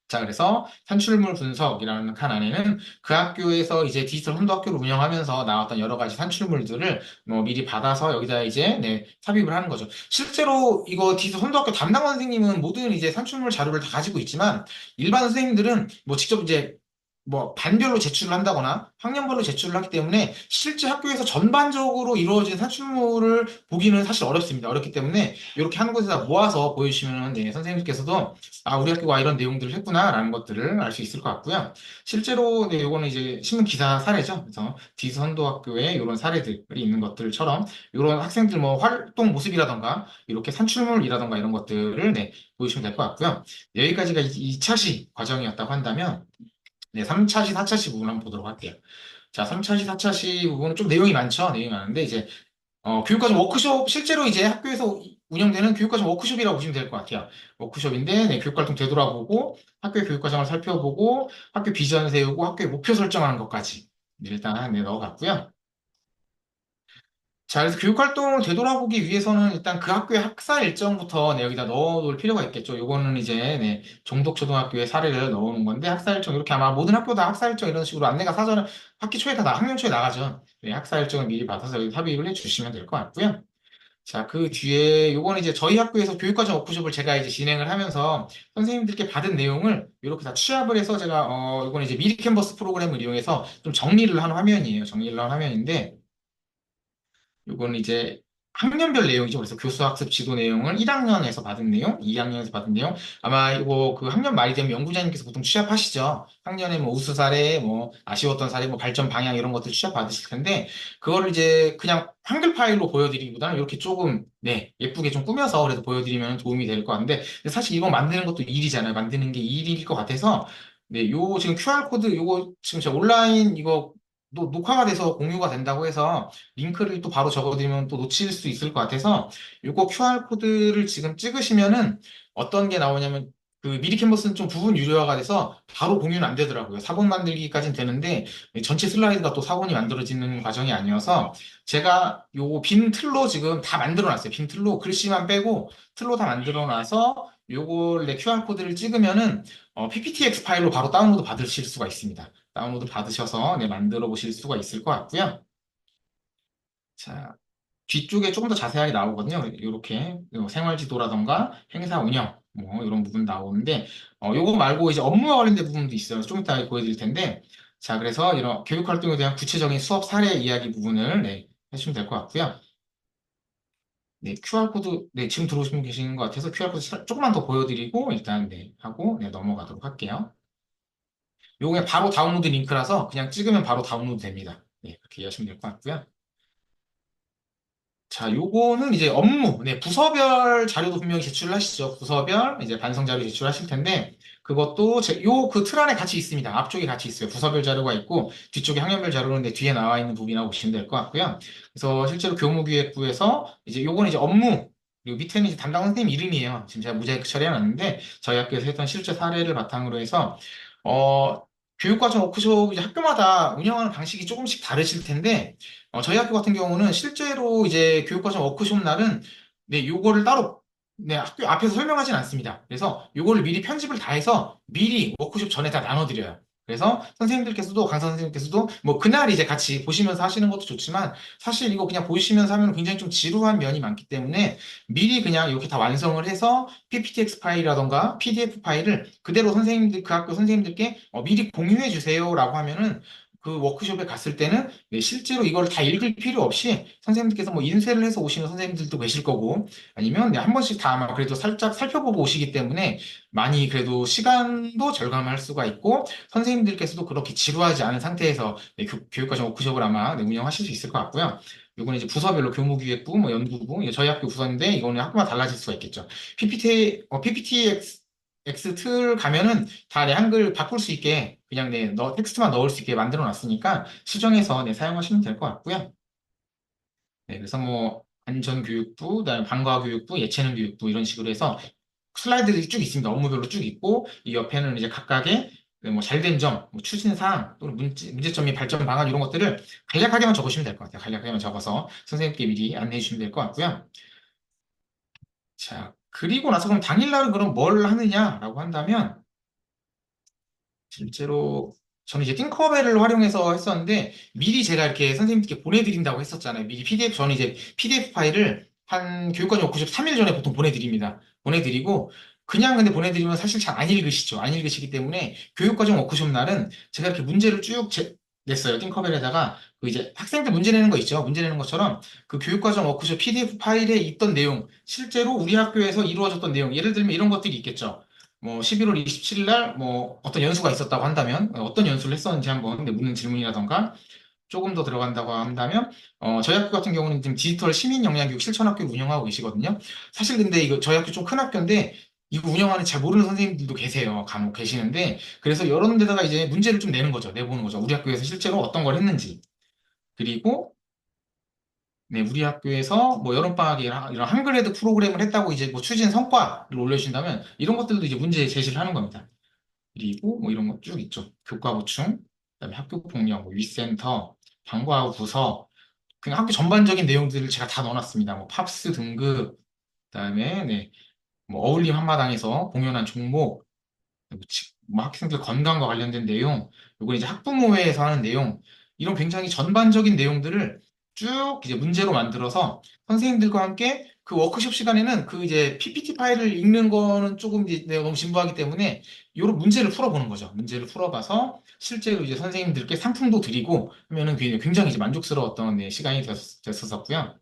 자, 그래서 산출물 분석이라는 칸 안에는 그 학교에서 이제 디지털 선도 학교를 운영하면서 나왔던 여러 가지 산출물들을 뭐 미리 받아서 여기다 이제 네, 삽입을 하는 거죠. 실제로 이거 디지털 선도 학교 담당 선생님은 모든 이제 산출물 자료를 다 가지고 있지만 일반 선생님들은 뭐 직접 이제 뭐 반별로 제출을 한다거나 학년별로 제출을 하기 때문에 실제 학교에서 전반적으로 이루어진 산출물을 보기는 사실 어렵습니다. 어렵기 때문에 이렇게 한 곳에다 모아서 보여주시면 네, 선생님께서도 아, 우리 학교가 이런 내용들을 했구나라는 것들을 알 수 있을 것 같고요. 실제로 네, 요거는 이제 신문 기사 사례죠. 그래서 디선도학교에 이런 사례들이 있는 것들처럼 이런 학생들 뭐 활동 모습이라던가 이렇게 산출물이라던가 이런 것들을 네, 보여주시면 될 것 같고요. 여기까지가 2차 시 과정이었다고 한다면 네, 3차 시, 4차 시 부분 한번 보도록 할게요. 자, 3차 시, 4차 시 부분은 좀 내용이 많죠. 내용이 많은데 이제 교육과정 워크숍, 실제로 이제 학교에서 운영되는 교육과정 워크숍이라고 보시면 될 것 같아요. 워크숍인데, 네, 교육활동 되돌아보고, 학교의 교육과정을 살펴보고, 학교 비전 세우고, 학교의 목표 설정하는 것까지 일단 네, 넣어갔고요. 자, 그래서 교육활동을 되돌아보기 위해서는 일단 그 학교의 학사 일정부터 네, 여기다 넣어놓을 필요가 있겠죠. 요거는 이제 네, 종독초등학교의 사례를 넣어놓은 건데 학사 일정 이렇게 아마 모든 학교 다 학사 일정 이런 식으로 안내가 사전에 학기 초에 다 학년 초에 나가죠. 네, 학사 일정을 미리 받아서 여기 삽입을 해주시면 될 것 같고요. 자, 그 뒤에 요거는 이제 저희 학교에서 교육과정 워크숍을 제가 이제 진행을 하면서 선생님들께 받은 내용을 이렇게 다 취합을 해서 제가 이거는 이제 미리 캔버스 프로그램을 이용해서 좀 정리를 한 화면이에요. 정리를 한 화면인데 요거는 이제 학년별 내용이죠. 그래서 교수학습 지도 내용을 1학년에서 받은 내용, 2학년에서 받은 내용. 아마 이거 그 학년 말이 되면 연구자님께서 보통 취합하시죠. 학년에 뭐 우수 사례, 뭐 아쉬웠던 사례, 뭐 발전 방향 이런 것들 취합 받으실 텐데 그거를 이제 그냥 한글 파일로 보여드리기보다는 이렇게 조금 네 예쁘게 좀 꾸며서 그래도 보여드리면 도움이 될 것 같은데 근데 사실 이거 만드는 것도 일이잖아요. 만드는 게 일일 것 같아서 네, 요 지금 QR 코드 요거 지금 제가 온라인 이거 녹화가 돼서 공유가 된다고 해서 링크를 또 바로 적어드리면 또 놓칠 수 있을 것 같아서 요거 QR코드를 지금 찍으시면은 어떤 게 나오냐면 그 미리 캔버스는 좀 부분 유료화가 돼서 바로 공유는 안 되더라고요. 사본 만들기까지는 되는데 전체 슬라이드가 또 사본이 만들어지는 과정이 아니어서 제가 요거 빈 틀로 지금 다 만들어 놨어요. 빈 틀로 글씨만 빼고 틀로 다 만들어 놔서 요걸 내 QR코드를 찍으면은 PPTX 파일로 바로 다운로드 받으실 수가 있습니다. 다운로드 받으셔서 네, 만들어 보실 수가 있을 것 같고요. 자, 뒤쪽에 조금 더 자세하게 나오거든요. 이렇게 생활지도라던가 행사 운영 뭐 이런 부분 나오는데 요거 말고 이제 업무와 관련된 부분도 있어요. 좀 이따 보여드릴 텐데 자 그래서 이런 교육 활동에 대한 구체적인 수업 사례 이야기 부분을 네, 해주시면 될 것 같고요. 네, QR코드 네 지금 들어오시면 계시는 것 같아서 QR코드 조금만 더 보여드리고 일단 네 하고 네 넘어가도록 할게요. 요게 바로 다운로드 링크라서 그냥 찍으면 바로 다운로드 됩니다. 네, 그렇게 이해하시면 될 것 같고요. 자, 요거는 이제 업무, 네, 부서별 자료도 분명히 제출을 하시죠. 부서별, 이제 반성 자료 제출하실 텐데, 그것도 그 틀 안에 같이 있습니다. 앞쪽에 같이 있어요. 부서별 자료가 있고, 뒤쪽에 학년별 자료는 내 뒤에 나와 있는 부분이라고 보시면 될 것 같고요. 그래서 실제로 교무기획부에서 이제 요거는 이제 업무, 그리고 밑에는 이제 담당 선생님 이름이에요. 지금 제가 모자이크 처리해놨는데, 저희 학교에서 했던 실제 사례를 바탕으로 해서, 어, 교육과정 워크숍 이제 학교마다 운영하는 방식이 조금씩 다르실 텐데, 저희 학교 같은 경우는 실제로 이제 교육과정 워크숍 날은 네, 요거를 따로 네, 학교 앞에서 설명하진 않습니다. 그래서 요거를 미리 편집을 다 해서 미리 워크숍 전에 다 나눠드려요. 그래서 선생님들께서도 강사 선생님께서도 뭐 그날 이제 같이 보시면서 하시는 것도 좋지만 사실 이거 그냥 보시면서 하면 굉장히 좀 지루한 면이 많기 때문에 미리 그냥 이렇게 다 완성을 해서 PPTX 파일이라던가 PDF 파일을 그대로 선생님들 그 학교 선생님들께 미리 공유해 주세요라고 하면은 그 워크숍에 갔을 때는 네, 실제로 이걸 다 읽을 필요 없이 선생님들께서 뭐 인쇄를 해서 오시는 선생님들도 계실 거고 아니면 네, 한 번씩 다 아마 그래도 살짝 살펴보고 오시기 때문에 많이 그래도 시간도 절감할 수가 있고 선생님들께서도 그렇게 지루하지 않은 상태에서 네, 교육과정 워크숍을 아마 네, 운영하실 수 있을 것 같고요. 이거는 이제 부서별로 교무기획부, 뭐 연구부, 이게 저희 학교 부서인데 이거는 학교마다 달라질 수가 있겠죠. PPTX 틀 가면은 다 내 한글 바꿀 수 있게 그냥 텍스트만 넣을 수 있게 만들어 놨으니까 수정해서 사용하시면 될 것 같고요. 네, 그래서 뭐 안전교육부, 그다음에 방과교육부, 예체능교육부 이런 식으로 해서 슬라이드들이 쭉 있습니다. 업무별로 쭉 있고 이 옆에는 이제 각각의 뭐 잘된 점, 뭐 추진사항 또는 문제점이 발전 방안 이런 것들을 간략하게만 적으시면 될 것 같아요. 간략하게만 적어서 선생님께 미리 안내해 주시면 될 것 같고요. 자, 그리고 나서 그럼 당일날은 그럼 뭘 하느냐라고 한다면 실제로 저는 이제 띵커벨을 활용해서 했었는데 미리 제가 이렇게 선생님께 보내드린다고 했었잖아요. 미리 PDF 저는 이제 PDF 파일을 한 교육과정 93일 전에 보통 보내드립니다. 보내드리고 그냥 근데 보내드리면 사실 잘 안 읽으시죠. 안 읽으시기 때문에 교육과정 워크숍 날은 제가 이렇게 문제를 쭉 냈어요. 띵커벨에다가 그 이제 학생들 문제 내는 거 있죠. 문제 내는 것처럼 그 교육과정 워크숍 PDF 파일에 있던 내용, 실제로 우리 학교에서 이루어졌던 내용, 예를 들면 이런 것들이 있겠죠. 뭐 11월 27일 날 뭐 어떤 연수가 있었다고 한다면 어떤 연수를 했었는지 한번 묻는 질문이라던가 조금 더 들어간다고 한다면 저희 학교 같은 경우는 지금 디지털 시민 역량교육 실천학교를 운영하고 계시거든요. 사실 근데 이거 저희 학교 좀 큰 학교인데 이거 운영하는 잘 모르는 선생님들도 계세요. 간혹 계시는데 그래서 이런 데다가 이제 문제를 좀 내는 거죠. 내보는 거죠. 우리 학교에서 실제로 어떤 걸 했는지. 그리고 네, 우리 학교에서 뭐 여름방학에 이런 한글에도 프로그램을 했다고 이제 뭐 추진 성과를 올려주신다면 이런 것들도 이제 문제 제시를 하는 겁니다. 그리고 뭐 이런 거 쭉 있죠. 교과 보충, 그다음에 학교 폭력, 뭐 위센터, 방과후 부서, 그냥 학교 전반적인 내용들을 제가 다 넣어놨습니다. 뭐 팝스 등급, 그다음에 네, 뭐 어울림 한마당에서 공연한 종목, 뭐 학생들 건강과 관련된 내용, 요거 이제 학부모회에서 하는 내용, 이런 굉장히 전반적인 내용들을 쭉 이제 문제로 만들어서 선생님들과 함께 그 워크숍 시간에는 그 이제 PPT 파일을 읽는 거는 조금 이제 내가 너무 진부하기 때문에 요런 문제를 풀어보는 거죠. 문제를 풀어봐서 실제로 이제 선생님들께 상품도 드리고 하면은 굉장히 이제 만족스러웠던 시간이 됐었고요.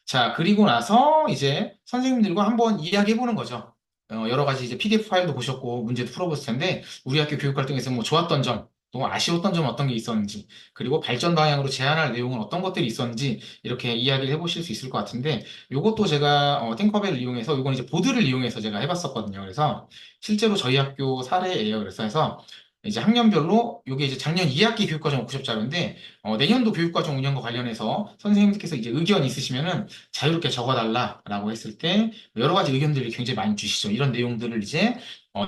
자, 그리고 나서 이제 선생님들과 한번 이야기해보는 거죠. 여러 가지 이제 PDF 파일도 보셨고 문제도 풀어봤을 텐데 우리 학교 교육 활동에서 뭐 좋았던 점, 또 아쉬웠던 점 어떤 게 있었는지, 그리고 발전 방향으로 제안할 내용은 어떤 것들이 있었는지 이렇게 이야기를 해보실 수 있을 것 같은데 요것도 제가 팅커벨을 이용해서 요건 이제 보드를 이용해서 제가 해봤었거든요. 그래서 실제로 저희 학교 사례예요. 그래서 해서 이제 학년별로 요게 이제 작년 2학기 교육과정 워크숍 자료인데 내년도 교육과정 운영과 관련해서 선생님께서 이제 의견 있으시면은 자유롭게 적어달라라고 했을 때 여러 가지 의견들이 굉장히 많이 주시죠. 이런 내용들을 이제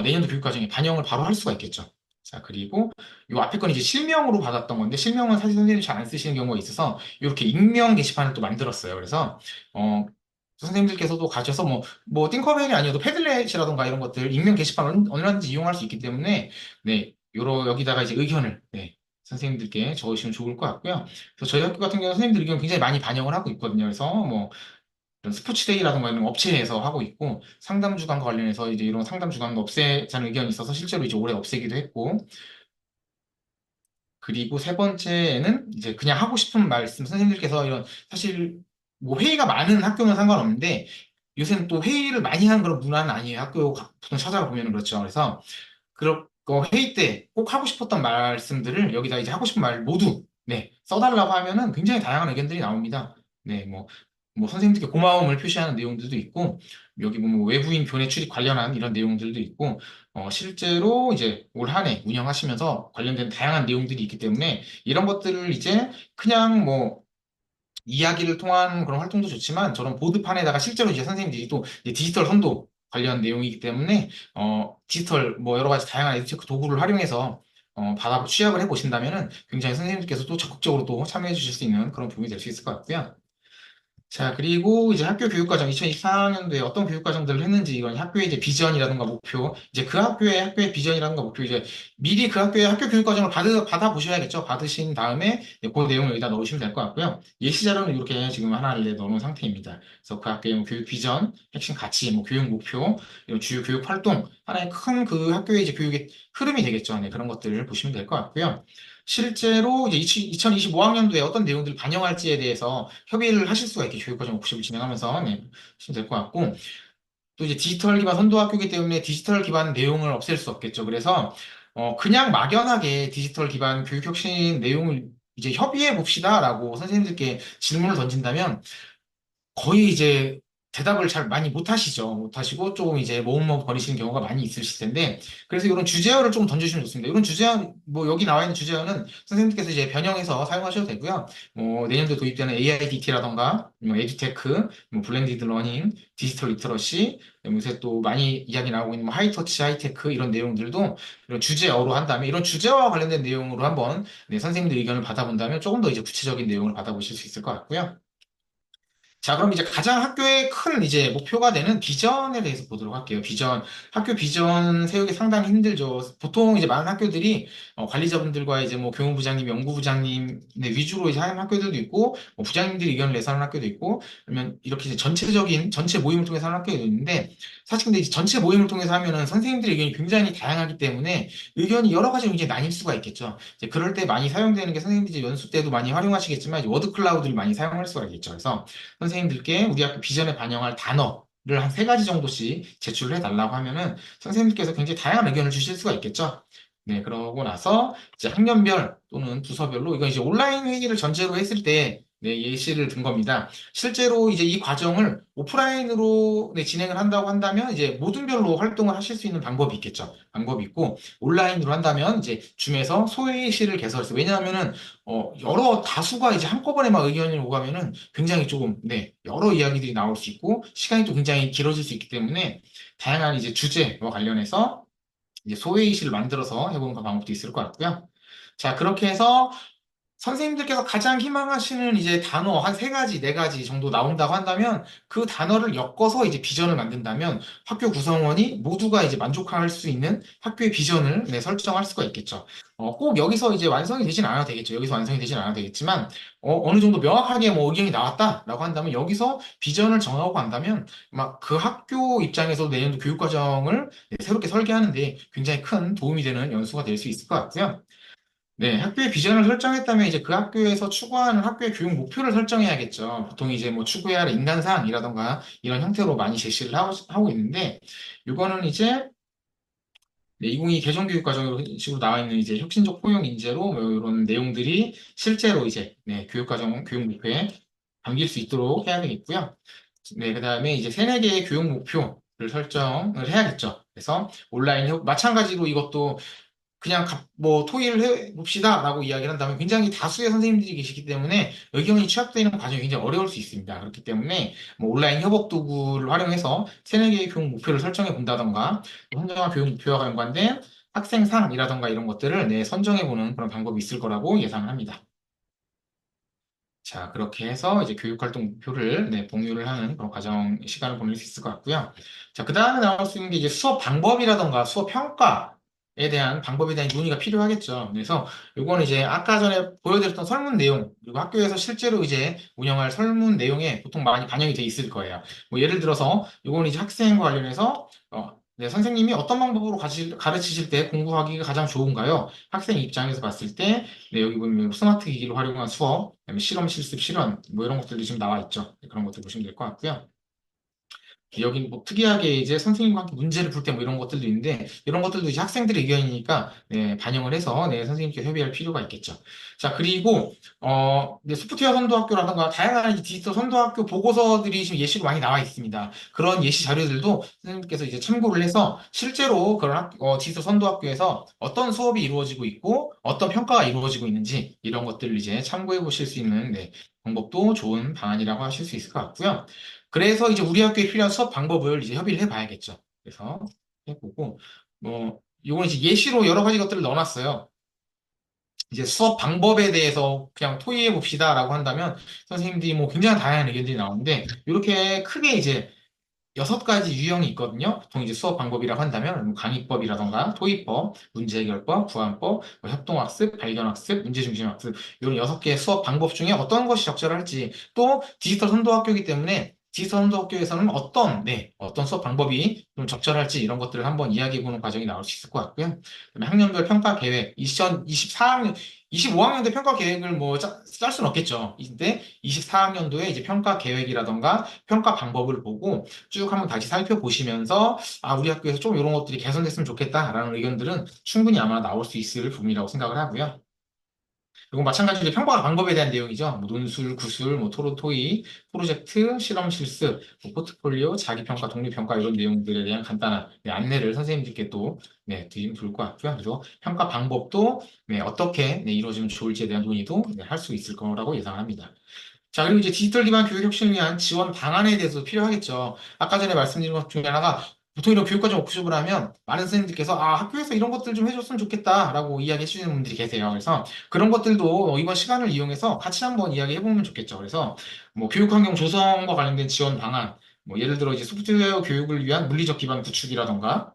내년도 교육과정에 반영을 바로 할 수가 있겠죠. 자, 그리고 요 앞에 건 이제 실명으로 받았던 건데 실명은 사실 선생님이 잘 안 쓰시는 경우가 있어서 이렇게 익명 게시판을 또 만들었어요. 그래서 어, 선생님들께서도 가셔서 뭐 띵커벨이 아니어도 패들렛이라던가 이런 것들 익명 게시판 얼마든지 이용할 수 있기 때문에 네, 여기다가 이제 의견을 네, 선생님들께 적으시면 좋을 것 같고요. 그래서 저희 학교 같은 경우는 선생님들 의견 굉장히 많이 반영을 하고 있거든요. 그래서 뭐 이런 스포츠데이라든가 이런 업체에서 하고 있고 상담 주간과 관련해서 이제 이런 상담 주간도 없애자는 의견이 있어서 실제로 이제 올해 없애기도 했고 그리고 세 번째는 이제 그냥 하고 싶은 말씀 선생님들께서 이런 사실 뭐 회의가 많은 학교는 상관없는데 요새는 또 회의를 많이 하는 그런 문화는 아니에요. 학교 보통 찾아가 보면 그렇죠. 그래서 그런 거 회의 때 꼭 하고 싶었던 말씀들을 여기다 이제 하고 싶은 말 모두 네 써달라고 하면은 굉장히 다양한 의견들이 나옵니다. 네, 뭐 선생님들께 고마움을 표시하는 내용들도 있고 여기 보면 외부인 교내 출입 관련한 이런 내용들도 있고 실제로 이제 올 한 해 운영하시면서 관련된 다양한 내용들이 있기 때문에 이런 것들을 이제 그냥 뭐 이야기를 통한 그런 활동도 좋지만 저런 보드판에다가 실제로 이제 선생님들이 또 이제 디지털 선도 관련 내용이기 때문에 디지털 뭐 여러 가지 다양한 에듀테크 도구를 활용해서 취합을 해보신다면은 굉장히 선생님들께서 또 적극적으로 또 참여해 주실 수 있는 그런 부분이 될 수 있을 것 같고요. 자, 그리고 이제 학교 교육과정, 2024학년도에 어떤 교육과정들을 했는지, 이건 학교의 이제 비전이라든가 목표, 이제 그 학교의 비전이라든가 목표, 이제 미리 그 학교의 학교 교육과정을 받아보셔야겠죠. 받으신 다음에 이제 그 내용을 여기다 넣으시면 될 것 같고요. 예시 자료는 이렇게 지금 하나를 넣어놓은 상태입니다. 그래서 그 학교의 뭐 교육 비전, 핵심 가치, 뭐 교육 목표, 이런 주요 교육 활동, 하나의 큰 그 학교의 이제 교육의 흐름이 되겠죠. 네, 그런 것들을 보시면 될 것 같고요. 실제로 이제 2025학년도에 어떤 내용들을 반영할지에 대해서 협의를 하실 수가 있게 교육과정 옥십을 진행하면서 네, 하시면 될 것 같고 또 이제 디지털 기반 선도학교이기 때문에 디지털 기반 내용을 없앨 수 없겠죠. 그래서 그냥 막연하게 디지털 기반 교육 혁신 내용을 이제 협의해 봅시다라고 선생님들께 질문을 던진다면 거의 이제 대답을 잘 많이 못 하시죠. 못 하시고 조금 이제 머뭇머뭇 거리시는 경우가 많이 있으실 텐데 그래서 이런 주제어를 좀 던져주시면 좋습니다. 이런 주제어 뭐 여기 나와 있는 주제어는 선생님께서 이제 변형해서 사용하셔도 되고요. 뭐 내년도에 도입되는 AIDT라던가 뭐 에듀테크, 뭐 블렌디드 러닝, 디지털 리터러시, 요새 또 많이 이야기 나오고 있는 뭐 하이터치 하이테크 이런 내용들도 이런 주제어로 한다면 이런 주제어와 관련된 내용으로 한번 네, 선생님들 의견을 받아본다면 조금 더 이제 구체적인 내용을 받아보실 수 있을 것 같고요. 자, 그럼 이제 가장 학교의 큰 이제 목표가 되는 비전에 대해서 보도록 할게요. 비전, 학교 비전 세우기 상당히 힘들죠. 보통 이제 많은 학교들이 관리자분들과 이제 뭐 교무부장님, 연구부장님 네, 위주로 이제 하는 학교들도 있고, 뭐 부장님들이 의견을 내서 하는 학교도 있고, 그러면 이렇게 이제 전체적인 전체 모임을 통해서 하는 학교도 있는데, 사실 근데 이제 전체 모임을 통해서 하면은 선생님들의 의견이 굉장히 다양하기 때문에 의견이 여러 가지로 이제 나뉠 수가 있겠죠. 이제 그럴 때 많이 사용되는 게 선생님들이 이제 연수 때도 많이 활용하시겠지만, 이제 워드 클라우드를 많이 사용할 수가 있겠죠. 그래서 선생님들께 우리 학교 비전에 반영할 단어를 한 세 가지 정도씩 제출을 해달라고 하면은 선생님들께서 굉장히 다양한 의견을 주실 수가 있겠죠. 네, 그러고 나서 이제 학년별 또는 부서별로 이건 이제 온라인 회의를 전제로 했을 때 네, 예시를 든 겁니다. 실제로 이제 이 과정을 오프라인으로 네, 진행을 한다고 한다면 이제 모든 별로 활동을 하실 수 있는 방법이 있겠죠. 방법이 있고 온라인으로 한다면 이제 줌에서 소회의실을 개설해서 왜냐하면은 여러 다수가 이제 한꺼번에 막 의견이 오가면은 굉장히 조금, 네, 여러 이야기들이 나올 수 있고, 시간이 또 굉장히 길어질 수 있기 때문에, 다양한 이제 주제와 관련해서 이제 소회의실을 만들어서 해보는 그런 방법도 있을 것 같고요. 자, 그렇게 해서 선생님들께서 가장 희망하시는 이제 단어 한 세 가지, 네 가지 정도 나온다고 한다면 그 단어를 엮어서 이제 비전을 만든다면 학교 구성원이 모두가 이제 만족할 수 있는 학교의 비전을 네, 설정할 수가 있겠죠. 꼭 여기서 이제 완성이 되진 않아도 되겠죠. 여기서 완성이 되진 않아도 되겠지만 어느 정도 명확하게 뭐 의견이 나왔다라고 한다면 여기서 비전을 정하고 간다면 막 그 학교 입장에서 내년도 교육과정을 네, 새롭게 설계하는데 굉장히 큰 도움이 되는 연수가 될 수 있을 것 같고요. 네, 학교의 비전을 설정했다면 이제 그 학교에서 추구하는 학교의 교육 목표를 설정해야겠죠. 보통 이제 뭐 추구해야 할 인간사항이라던가 이런 형태로 많이 제시를 하고 있는데, 이거는 이제 네, 2022 개정교육 과정식으로 나와 있는 이제 혁신적 포용 인재로 뭐 이런 내용들이 실제로 이제 네, 교육과정 교육 목표에 담길 수 있도록 해야 되겠고요. 네, 그다음에 이제 세네 개의 교육 목표를 설정을 해야겠죠. 그래서 마찬가지로 이것도 그냥 뭐 토의를 해봅시다라고 이야기를 한다면 굉장히 다수의 선생님들이 계시기 때문에 의견이 취합되는 과정이 굉장히 어려울 수 있습니다. 그렇기 때문에 뭐 온라인 협업 도구를 활용해서 세네 개의 교육 목표를 설정해 본다던가 현장화 교육 목표와 연관된 학생상이라던가 이런 것들을 네, 선정해 보는 그런 방법이 있을 거라고 예상을 합니다. 자, 그렇게 해서 이제 교육활동 목표를 네, 공유를 하는 그런 과정 시간을 보낼 수 있을 것 같고요. 자, 그 다음에 나올 수 있는 게 이제 수업 방법이라던가 수업 평가에 대한 방법에 대한 논의가 필요하겠죠. 그래서 요거는 이제 아까 전에 보여드렸던 설문 내용, 그리고 학교에서 실제로 이제 운영할 설문 내용에 보통 많이 반영이 돼 있을 거예요. 뭐 예를 들어서 요거는 이제 학생과 관련해서 네, 선생님이 어떤 방법으로 가르치실 때 공부하기가 가장 좋은가요? 학생 입장에서 봤을 때 네, 여기 보면 스마트 기기를 활용한 수업, 그다음에 실험, 실습, 실험, 뭐 이런 것들도 지금 나와 있죠. 네, 그런 것들 보시면 될 것 같고요. 여기 뭐 특이하게 이제 선생님과 함께 문제를 풀 때 뭐 이런 것들도 있는데 이런 것들도 이제 학생들의 의견이니까 네, 반영을 해서 네, 선생님께 협의할 필요가 있겠죠. 자, 그리고 이제 소프트웨어 선도학교라든가 다양한 이제 디지털 선도학교 보고서들이 지금 예시로 많이 나와 있습니다. 그런 예시 자료들도 선생님께서 이제 참고를 해서 실제로 그런 디지털 선도학교에서 어떤 수업이 이루어지고 있고 어떤 평가가 이루어지고 있는지 이런 것들을 이제 참고해 보실 수 있는 네, 방법도 좋은 방안이라고 하실 수 있을 것 같고요. 그래서 이제 우리 학교에 필요한 수업 방법을 이제 협의를 해봐야겠죠. 그래서 해보고, 이건 이제 예시로 여러 가지 것들을 넣어놨어요. 이제 수업 방법에 대해서 그냥 토의해 봅시다라고 한다면 선생님들이 뭐 굉장히 다양한 의견들이 나오는데 이렇게 크게 이제 6가지 유형이 있거든요. 보통 이제 수업 방법이라고 한다면 뭐 강의법이라던가 토의법, 문제해결법, 구안법, 뭐 협동학습, 발견학습, 문제중심학습 이런 6개의 수업 방법 중에 어떤 것이 적절할지 또 디지털 선도학교이기 때문에 디지털 선도학교에서는 어떤 수업 방법이 좀 적절할지 이런 것들을 한번 이야기해보는 과정이 나올 수 있을 것 같고요. 그다음에 학년별 평가 계획, 2024학년, 25학년도 평가 계획을 뭐 짤 수는 없겠죠. 근데 24학년도에 이제 평가 계획이라던가 평가 방법을 보고 쭉 한번 다시 살펴보시면서 아, 우리 학교에서 좀 이런 것들이 개선됐으면 좋겠다라는 의견들은 충분히 아마 나올 수 있을 부분이라고 생각을 하고요. 이건 마찬가지로 평가 방법에 대한 내용이죠. 뭐 논술, 구술, 뭐 토론, 토의, 프로젝트, 실험, 실습, 뭐 포트폴리오, 자기평가, 독립평가 이런 내용들에 대한 간단한 안내를 선생님들께 또 드리면 좋을 것 같고요. 그래서 평가 방법도 어떻게 이루어지면 좋을지에 대한 논의도 할 수 있을 거라고 예상합니다. 자, 그리고 이제 디지털 기반 교육 혁신을 위한 지원 방안에 대해서 필요하겠죠. 아까 전에 말씀드린 것 중에 하나가 보통 이런 교육과정 워크숍을 하면 많은 선생님들께서 아, 학교에서 이런 것들 좀 해줬으면 좋겠다라고 이야기해 주시는 분들이 계세요. 그래서 그런 것들도 이번 시간을 이용해서 같이 한번 이야기해 보면 좋겠죠. 그래서 뭐 교육 환경 조성과 관련된 지원 방안, 뭐 예를 들어 이제 소프트웨어 교육을 위한 물리적 기반 구축이라던가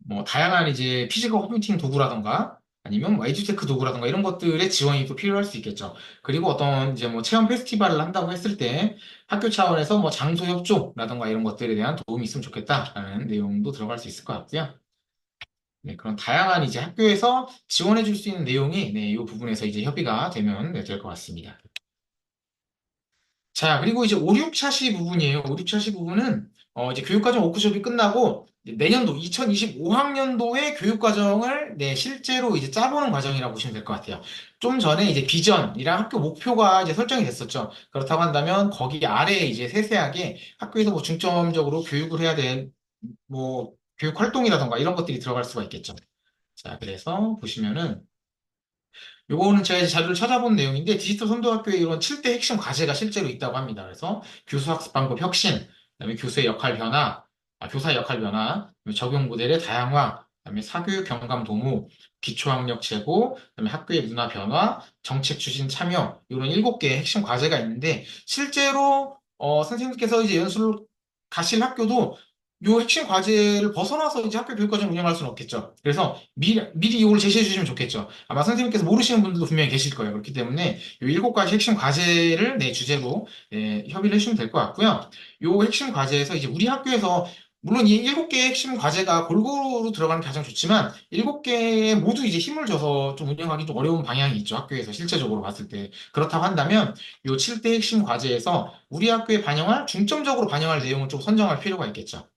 뭐 다양한 이제 피지컬 컴퓨팅 도구라던가 아니면 뭐 에듀테크 도구라던가 이런 것들의 지원이 또 필요할 수 있겠죠. 그리고 어떤 이제 뭐 체험 페스티벌을 한다고 했을 때 학교 차원에서 뭐 장소 협조라던가 이런 것들에 대한 도움이 있으면 좋겠다라는 내용도 들어갈 수 있을 것 같고요. 네, 그런 다양한 이제 학교에서 지원해 줄 수 있는 내용이 이 부분에서 이제 협의가 되면 될 것 같습니다. 자, 그리고 이제 5, 6차시 부분이에요. 5, 6차시 부분은 이제 교육과정 워크숍이 끝나고 이제 내년도 2025학년도의 교육과정을 실제로 이제 짜보는 과정이라고 보시면 될 것 같아요. 좀 전에 이제 비전이랑 학교 목표가 이제 설정이 됐었죠. 그렇다고 한다면 거기 아래에 이제 세세하게 학교에서 뭐 중점적으로 교육을 해야 될 뭐 교육 활동이라던가 이런 것들이 들어갈 수가 있겠죠. 자, 그래서 보시면은 요거는 제가 이제 자료를 찾아본 내용인데 디지털 선도학교에 이런 7대 핵심 과제가 실제로 있다고 합니다. 그래서 교수학습 방법 혁신, 그다음에 교수의 역할 변화, 교사의 역할 변화, 그다음에 적용 모델의 다양화, 그다음에 사교육 경감 도모, 기초학력 제고, 그다음에 학교의 문화 변화, 정책 추진 참여 이런 7개의 핵심 과제가 있는데 실제로 선생님께서 이제 연수를 가실 학교도 요 핵심 과제를 벗어나서 이제 학교 교육과정 운영할 수는 없겠죠. 그래서 미리 이걸 제시해 주시면 좋겠죠. 아마 선생님께서 모르시는 분들도 분명히 계실 거예요. 그렇기 때문에 요 7가지 핵심 과제를 주제로 협의를 해주시면 될 것 같고요. 요 핵심 과제에서 이제 우리 학교에서 물론 이 7개의 핵심 과제가 골고루 들어가는 게 가장 좋지만 7개 모두 이제 힘을 줘서 좀 운영하기 좀 어려운 방향이 있죠. 학교에서 실제적으로 봤을 때. 그렇다고 한다면 요 7대 핵심 과제에서 우리 학교에 중점적으로 반영할 내용을 좀 선정할 필요가 있겠죠.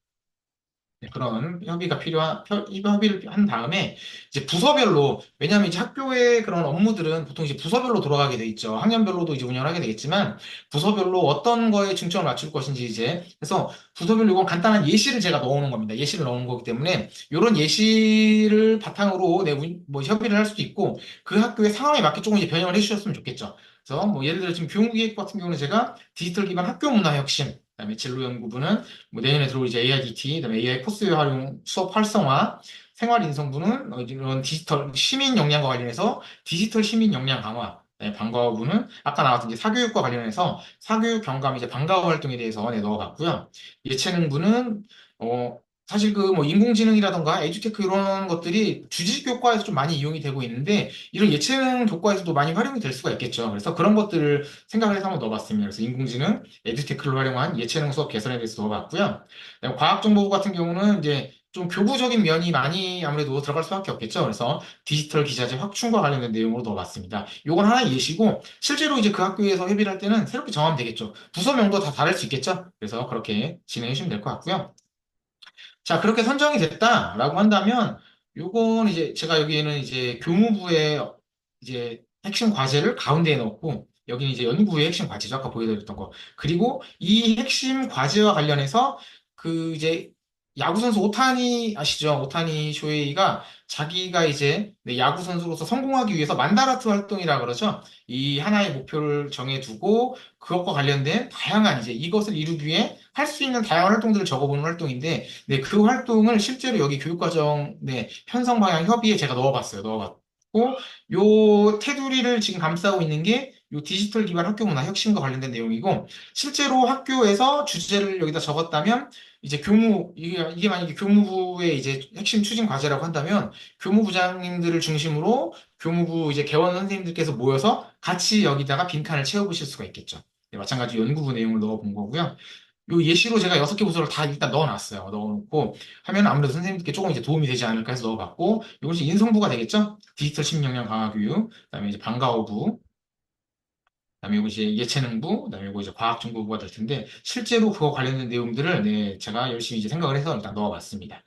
그런 협의를 한 다음에 이제 부서별로 왜냐하면 이제 학교의 그런 업무들은 보통 이제 부서별로 돌아가게 돼 있죠. 학년별로도 이제 운영을 하게 되겠지만 부서별로 어떤 거에 중점을 맞출 것인지 이제 그래서 부서별로 이건 간단한 예시를 제가 넣어놓은 겁니다. 예시를 넣은 거기 때문에 이런 예시를 바탕으로 뭐 협의를 할 수도 있고 그 학교의 상황에 맞게 조금 이제 변형을 해주셨으면 좋겠죠. 그래서 뭐 예를 들어 지금 교육기획 같은 경우는 제가 디지털 기반 학교 문화 혁신 그다음에 진로연구부는 뭐 내년에 들어올 이제 AIDT, 그다음에 AI 코스 활용 수업 활성화, 생활인성부는 이런 디지털 시민 역량과 관련해서 디지털 시민 역량 강화, 방과후부는 아까 나왔던 이제 사교육과 관련해서 사교육 경감 이제 방과후 활동에 대해서 넣어봤고요. 예체능부는 사실 그 뭐 인공지능이라던가 에듀테크 이런 것들이 주직 교과에서 좀 많이 이용이 되고 있는데 이런 예체능 교과에서도 많이 활용이 될 수가 있겠죠. 그래서 그런 것들을 생각을 해서 한번 넣어봤습니다. 그래서 인공지능, 에듀테크를 활용한 예체능 수업 개선에 대해서 넣어봤고요. 그다음에 과학정보부 같은 경우는 이제 좀 교부적인 면이 많이 아무래도 들어갈 수밖에 없겠죠. 그래서 디지털 기자재 확충과 관련된 내용으로 넣어봤습니다. 요건 하나 예시고 실제로 이제 그 학교에서 협의를 할 때는 새롭게 정하면 되겠죠. 부서명도 다 다를 수 있겠죠. 그래서 그렇게 진행해 주시면 될 것 같고요. 자, 그렇게 선정이 됐다라고 한다면, 요건 이제 제가 여기에는 이제 교무부의 이제 핵심 과제를 가운데에 넣고, 여기는 이제 연구부의 핵심 과제죠. 아까 보여드렸던 거. 그리고 이 핵심 과제와 관련해서 그 이제 야구선수 오타니 아시죠? 오타니 쇼헤이가 자기가 이제 야구 선수로서 성공하기 위해서 만다라트 활동이라 그러죠. 이 하나의 목표를 정해두고 그것과 관련된 다양한 이제 이것을 이루기 위해 할 수 있는 다양한 활동들을 적어보는 활동인데, 그 활동을 실제로 여기 교육과정, 편성 방향 협의에 제가 넣어봤어요. 넣어봤고, 있고, 요 테두리를 지금 감싸고 있는 게 요 디지털 기반 학교 문화 혁신과 관련된 내용이고, 실제로 학교에서 주제를 여기다 적었다면, 이제 이게 만약에 교무부의 이제 핵심 추진 과제라고 한다면, 교무부장님들을 중심으로 교무부 이제 개원 선생님들께서 모여서 같이 여기다가 빈칸을 채워보실 수가 있겠죠. 네, 마찬가지로 연구부 내용을 넣어본 거고요. 요 예시로 제가 6개 부서를 다 일단 넣어놨어요. 넣어놓고 하면 아무래도 선생님들께 조금 이제 도움이 되지 않을까 해서 넣어봤고, 이것이 인성부가 되겠죠? 디지털 심리역량 강화 교육, 그다음에 이제 방과후부, 그다음에 이거 이제 예체능부, 그다음에 이거 이제 과학정보부가 될 텐데, 실제로 그거 관련된 내용들을 네, 제가 열심히 이제 생각을 해서 일단 넣어봤습니다.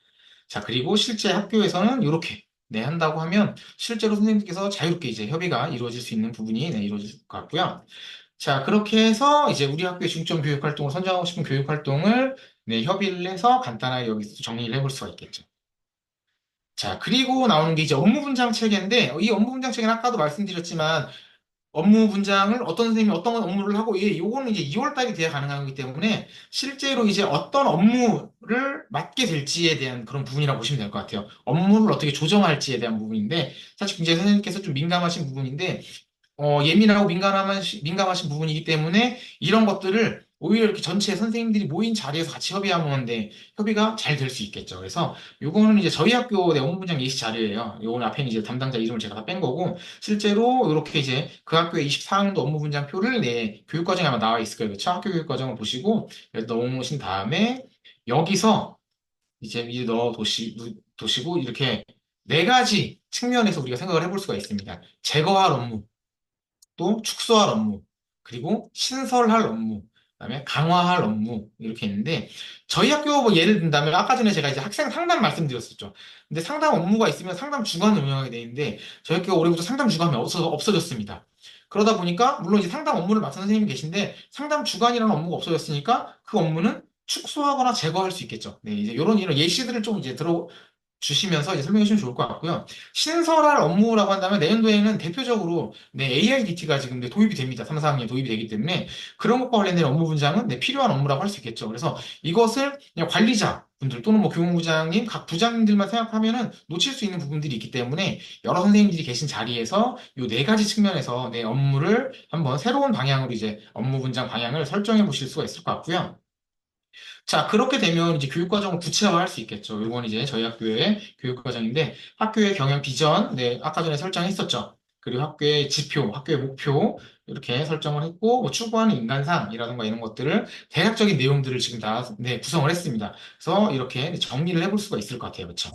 자, 그리고 실제 학교에서는 이렇게 네, 한다고 하면 실제로 선생님께서 자유롭게 이제 협의가 이루어질 수 있는 부분이 네, 이루어질 것 같고요. 자, 그렇게 해서 이제 우리 학교의 중점 교육 활동을 선정하고 싶은 교육 활동을 네, 협의를 해서 간단하게 여기서 정리를 해볼 수가 있겠죠. 자, 그리고 나오는 게 이제 업무 분장 체계인데, 이 업무 분장 체계는 아까도 말씀드렸지만, 업무 분장을 어떤 선생님이 어떤 업무를 하고, 예, 요거는 이제 2월 달이 돼야 가능한 거기 때문에, 실제로 이제 어떤 업무를 맡게 될지에 대한 그런 부분이라고 보시면 될 것 같아요. 업무를 어떻게 조정할지에 대한 부분인데, 사실 굉장히 선생님께서 좀 민감하신 부분인데, 예민하고 민감하신 부분이기 때문에 이런 것들을 오히려 이렇게 전체 선생님들이 모인 자리에서 같이 협의하면 협의가 잘 될 수 있겠죠. 그래서 요거는 이제 저희 학교 내 업무분장 예시 자료예요. 요거는 앞에는 이제 담당자 이름을 제가 다 뺀 거고, 실제로 이렇게 이제 그 학교의 24학년도 업무분장표를 내 교육과정에 아마 나와 있을 거예요. 그렇죠? 학교 교육과정을 보시고 넣어놓으신 다음에 여기서 이제 도시고 이렇게 네 가지 측면에서 우리가 생각을 해볼 수가 있습니다. 제거할 업무, 또 축소할 업무, 그리고 신설할 업무, 그다음에 강화할 업무 이렇게 있는데 저희 학교 뭐 예를 든다면 아까 전에 제가 이제 학생 상담 말씀드렸었죠. 근데 상담 업무가 있으면 상담 주간을 운영하게 돼 있는데 저희 학교가 올해부터 상담 주간이 없어졌습니다. 그러다 보니까 물론 이제 상담 업무를 맡은 선생님이 계신데 상담 주간이라는 업무가 없어졌으니까 그 업무는 축소하거나 제거할 수 있겠죠. 네, 이제 이런 예시들을 좀 이제 주시면서 이제 설명해 주시면 좋을 것 같고요. 신설할 업무라고 한다면 내년도에는 대표적으로 네, AIDT가 지금 네, 도입이 됩니다. 3, 4학년 도입이 되기 때문에 그런 것과 관련된 업무 분장은 네, 필요한 업무라고 할 수 있겠죠. 그래서 이것을 그냥 관리자 분들 또는 뭐 교무부장님, 각 부장님들만 생각하면은 놓칠 수 있는 부분들이 있기 때문에 여러 선생님들이 계신 자리에서 이 네 가지 측면에서 내 업무를 한번 새로운 방향으로 이제 업무 분장 방향을 설정해 보실 수가 있을 것 같고요. 자, 그렇게 되면 이제 교육과정을 구체화할 수 있겠죠. 이건 이제 저희 학교의 교육과정인데 학교의 경영 비전, 네, 아까 전에 설정했었죠. 그리고 학교의 지표, 학교의 목표 이렇게 설정을 했고 뭐 추구하는 인간상이라든가 이런 것들을 대략적인 내용들을 지금 다 네, 구성을 했습니다. 그래서 이렇게 정리를 해볼 수가 있을 것 같아요. 그렇죠?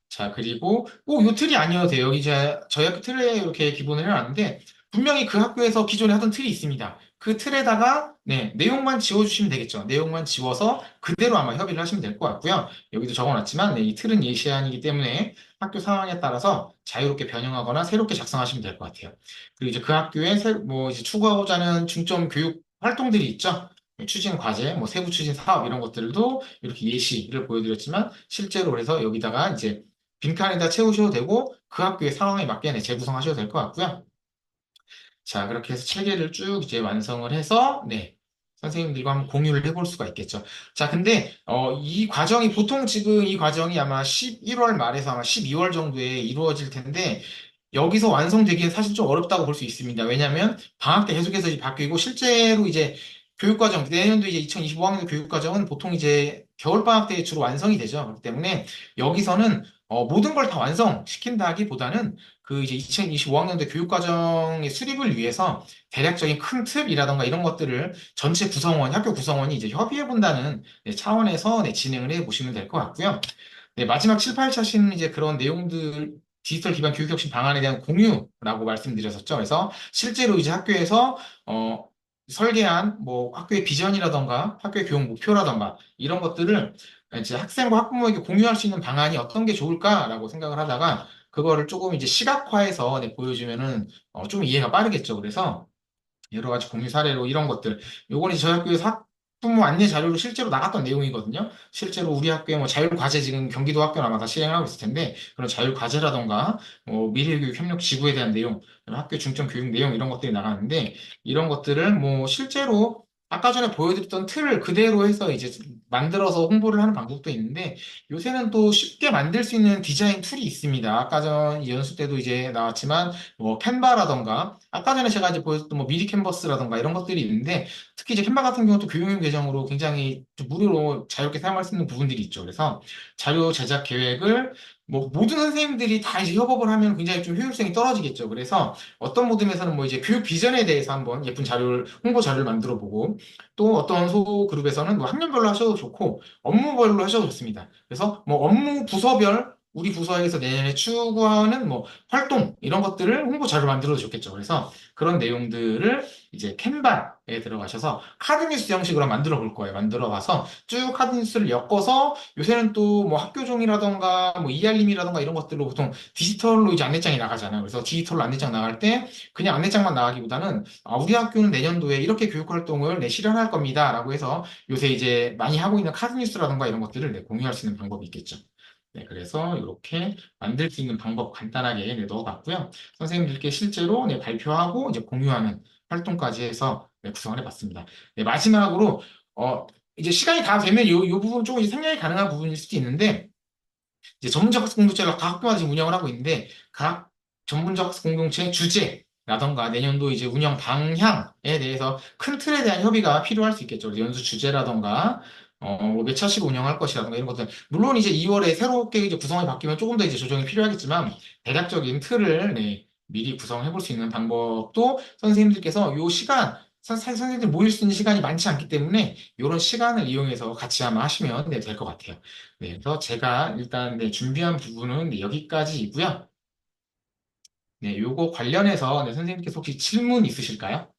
자, 그리고 꼭 요 틀이 아니어도 돼요. 여기 이제 저희 학교 틀에 이렇게 기본을 해놨는데 분명히 그 학교에서 기존에 하던 틀이 있습니다. 그 틀에다가 네, 내용만 지워주시면 되겠죠. 내용만 지워서 그대로 아마 협의를 하시면 될 것 같고요. 여기도 적어놨지만 네, 이 틀은 예시안이기 때문에 학교 상황에 따라서 자유롭게 변형하거나 새롭게 작성하시면 될 것 같아요. 그리고 이제 그 학교에 뭐 이제 추구하고자 하는 중점 교육 활동들이 있죠. 추진 과제, 뭐 세부 추진 사업 이런 것들도 이렇게 예시를 보여드렸지만 실제로 그래서 여기다가 이제 빈칸에다 채우셔도 되고 그 학교의 상황에 맞게 네, 재구성하셔도 될 것 같고요. 자, 그렇게 해서 체계를 쭉 이제 완성을 해서 네. 선생님들과 한번 공유를 해볼 수가 있겠죠. 자, 근데 이 과정이 보통 지금 이 과정이 아마 11월 말에서 아마 12월 정도에 이루어질 텐데 여기서 완성되기엔 사실 좀 어렵다고 볼 수 있습니다. 왜냐하면 방학 때 계속해서 이제 바뀌고 실제로 이제 교육과정 내년도 이제 2025학년 교육과정은 보통 이제 겨울방학 때 주로 완성이 되죠. 그렇기 때문에 여기서는 모든 걸 다 완성시킨다기보다는 그 이제 2025학년도 교육과정의 수립을 위해서 대략적인 큰 틀이라던가 이런 것들을 전체 구성원, 학교 구성원이 이제 협의해 본다는 네, 차원에서 네, 진행을 해 보시면 될 것 같고요. 네, 마지막 7, 8차시는 이제 그런 내용들, 디지털 기반 교육혁신 방안에 대한 공유라고 말씀드렸었죠. 그래서 실제로 이제 학교에서, 설계한 뭐 학교의 비전이라던가 학교의 교육 목표라던가 이런 것들을 이제 학생과 학부모에게 공유할 수 있는 방안이 어떤 게 좋을까라고 생각을 하다가 그거를 조금 이제 시각화해서 네, 보여주면은 좀 이해가 빠르겠죠. 그래서 여러 가지 공유 사례로 이런 것들. 요건 이제 저희 학교에서 학부모 안내 자료로 실제로 나갔던 내용이거든요. 실제로 우리 학교에 뭐 자율과제 지금 경기도 학교는 아마 다 시행하고 있을 텐데 그런 자율과제라던가 뭐 미래교육 협력 지구에 대한 내용, 학교 중점 교육 내용 이런 것들이 나가는데 이런 것들을 뭐 실제로 아까 전에 보여드렸던 틀을 그대로 해서 이제 만들어서 홍보를 하는 방법도 있는데 요새는 또 쉽게 만들 수 있는 디자인 툴이 있습니다. 아까 전 연수 때도 이제 나왔지만 뭐 캔바라던가 아까 전에 제가 이제 보여줬던 뭐 미디 캔버스라던가 이런 것들이 있는데 특히 이제 캔바 같은 경우도 교육용 계정으로 굉장히 좀 무료로 자유롭게 사용할 수 있는 부분들이 있죠. 그래서 자료 제작 계획을 뭐 모든 선생님들이 다 이제 협업을 하면 굉장히 좀 효율성이 떨어지겠죠. 그래서 어떤 모둠에서는 뭐 이제 교육 비전에 대해서 한번 예쁜 자료를 홍보 자료를 만들어 보고 또 어떤 소그룹에서는 뭐 학년별로 하셔도 좋고 업무별로 하셔도 좋습니다. 그래서 뭐 업무 부서별 우리 부서에서 내년에 추구하는 뭐 활동 이런 것들을 홍보 자료 만들어도 좋겠죠. 그래서 그런 내용들을 이제 캔바에 들어가셔서 카드뉴스 형식으로 만들어 볼 거예요. 만들어 봐서 쭉 카드뉴스를 엮어서 요새는 또 뭐 학교종이라던가 뭐 이알림이라던가 이런 것들로 보통 디지털로 이제 안내장이 나가잖아요. 그래서 디지털로 안내장 나갈 때 그냥 안내장만 나가기보다는 우리 학교는 내년도에 이렇게 교육 활동을 실현할 겁니다. 라고 해서 요새 이제 많이 하고 있는 카드뉴스라든가 이런 것들을 공유할 수 있는 방법이 있겠죠. 네, 그래서 이렇게 만들 수 있는 방법 간단하게 넣어봤고요. 선생님들께 실제로 발표하고 이제 공유하는 활동까지 해서 구성을 해봤습니다. 네, 마지막으로 이제 시간이 다 되면 요 부분 조금 이제 생략이 가능한 부분일 수도 있는데 이제 전문적 학습 공동체를 각 학교마다 지금 운영을 하고 있는데 각 전문적 학습 공동체의 주제라던가 내년도 이제 운영 방향에 대해서 큰 틀에 대한 협의가 필요할 수 있겠죠. 연수 주제라던가 뭐몇 차씩 운영할 것이라던가 이런 것들. 물론 이제 2월에 새롭게 이제 구성이 바뀌면 조금 더 이제 조정이 필요하겠지만 대략적인 틀을 미리 구성해 볼 수 있는 방법도 선생님들께서 요 시간 선생님들 모일 수 있는 시간이 많지 않기 때문에 이런 시간을 이용해서 같이 한번 하시면 될 것 같아요. 네, 그래서 제가 일단 준비한 부분은 여기까지이고요. 네, 요거 관련해서 선생님께서 혹시 질문 있으실까요?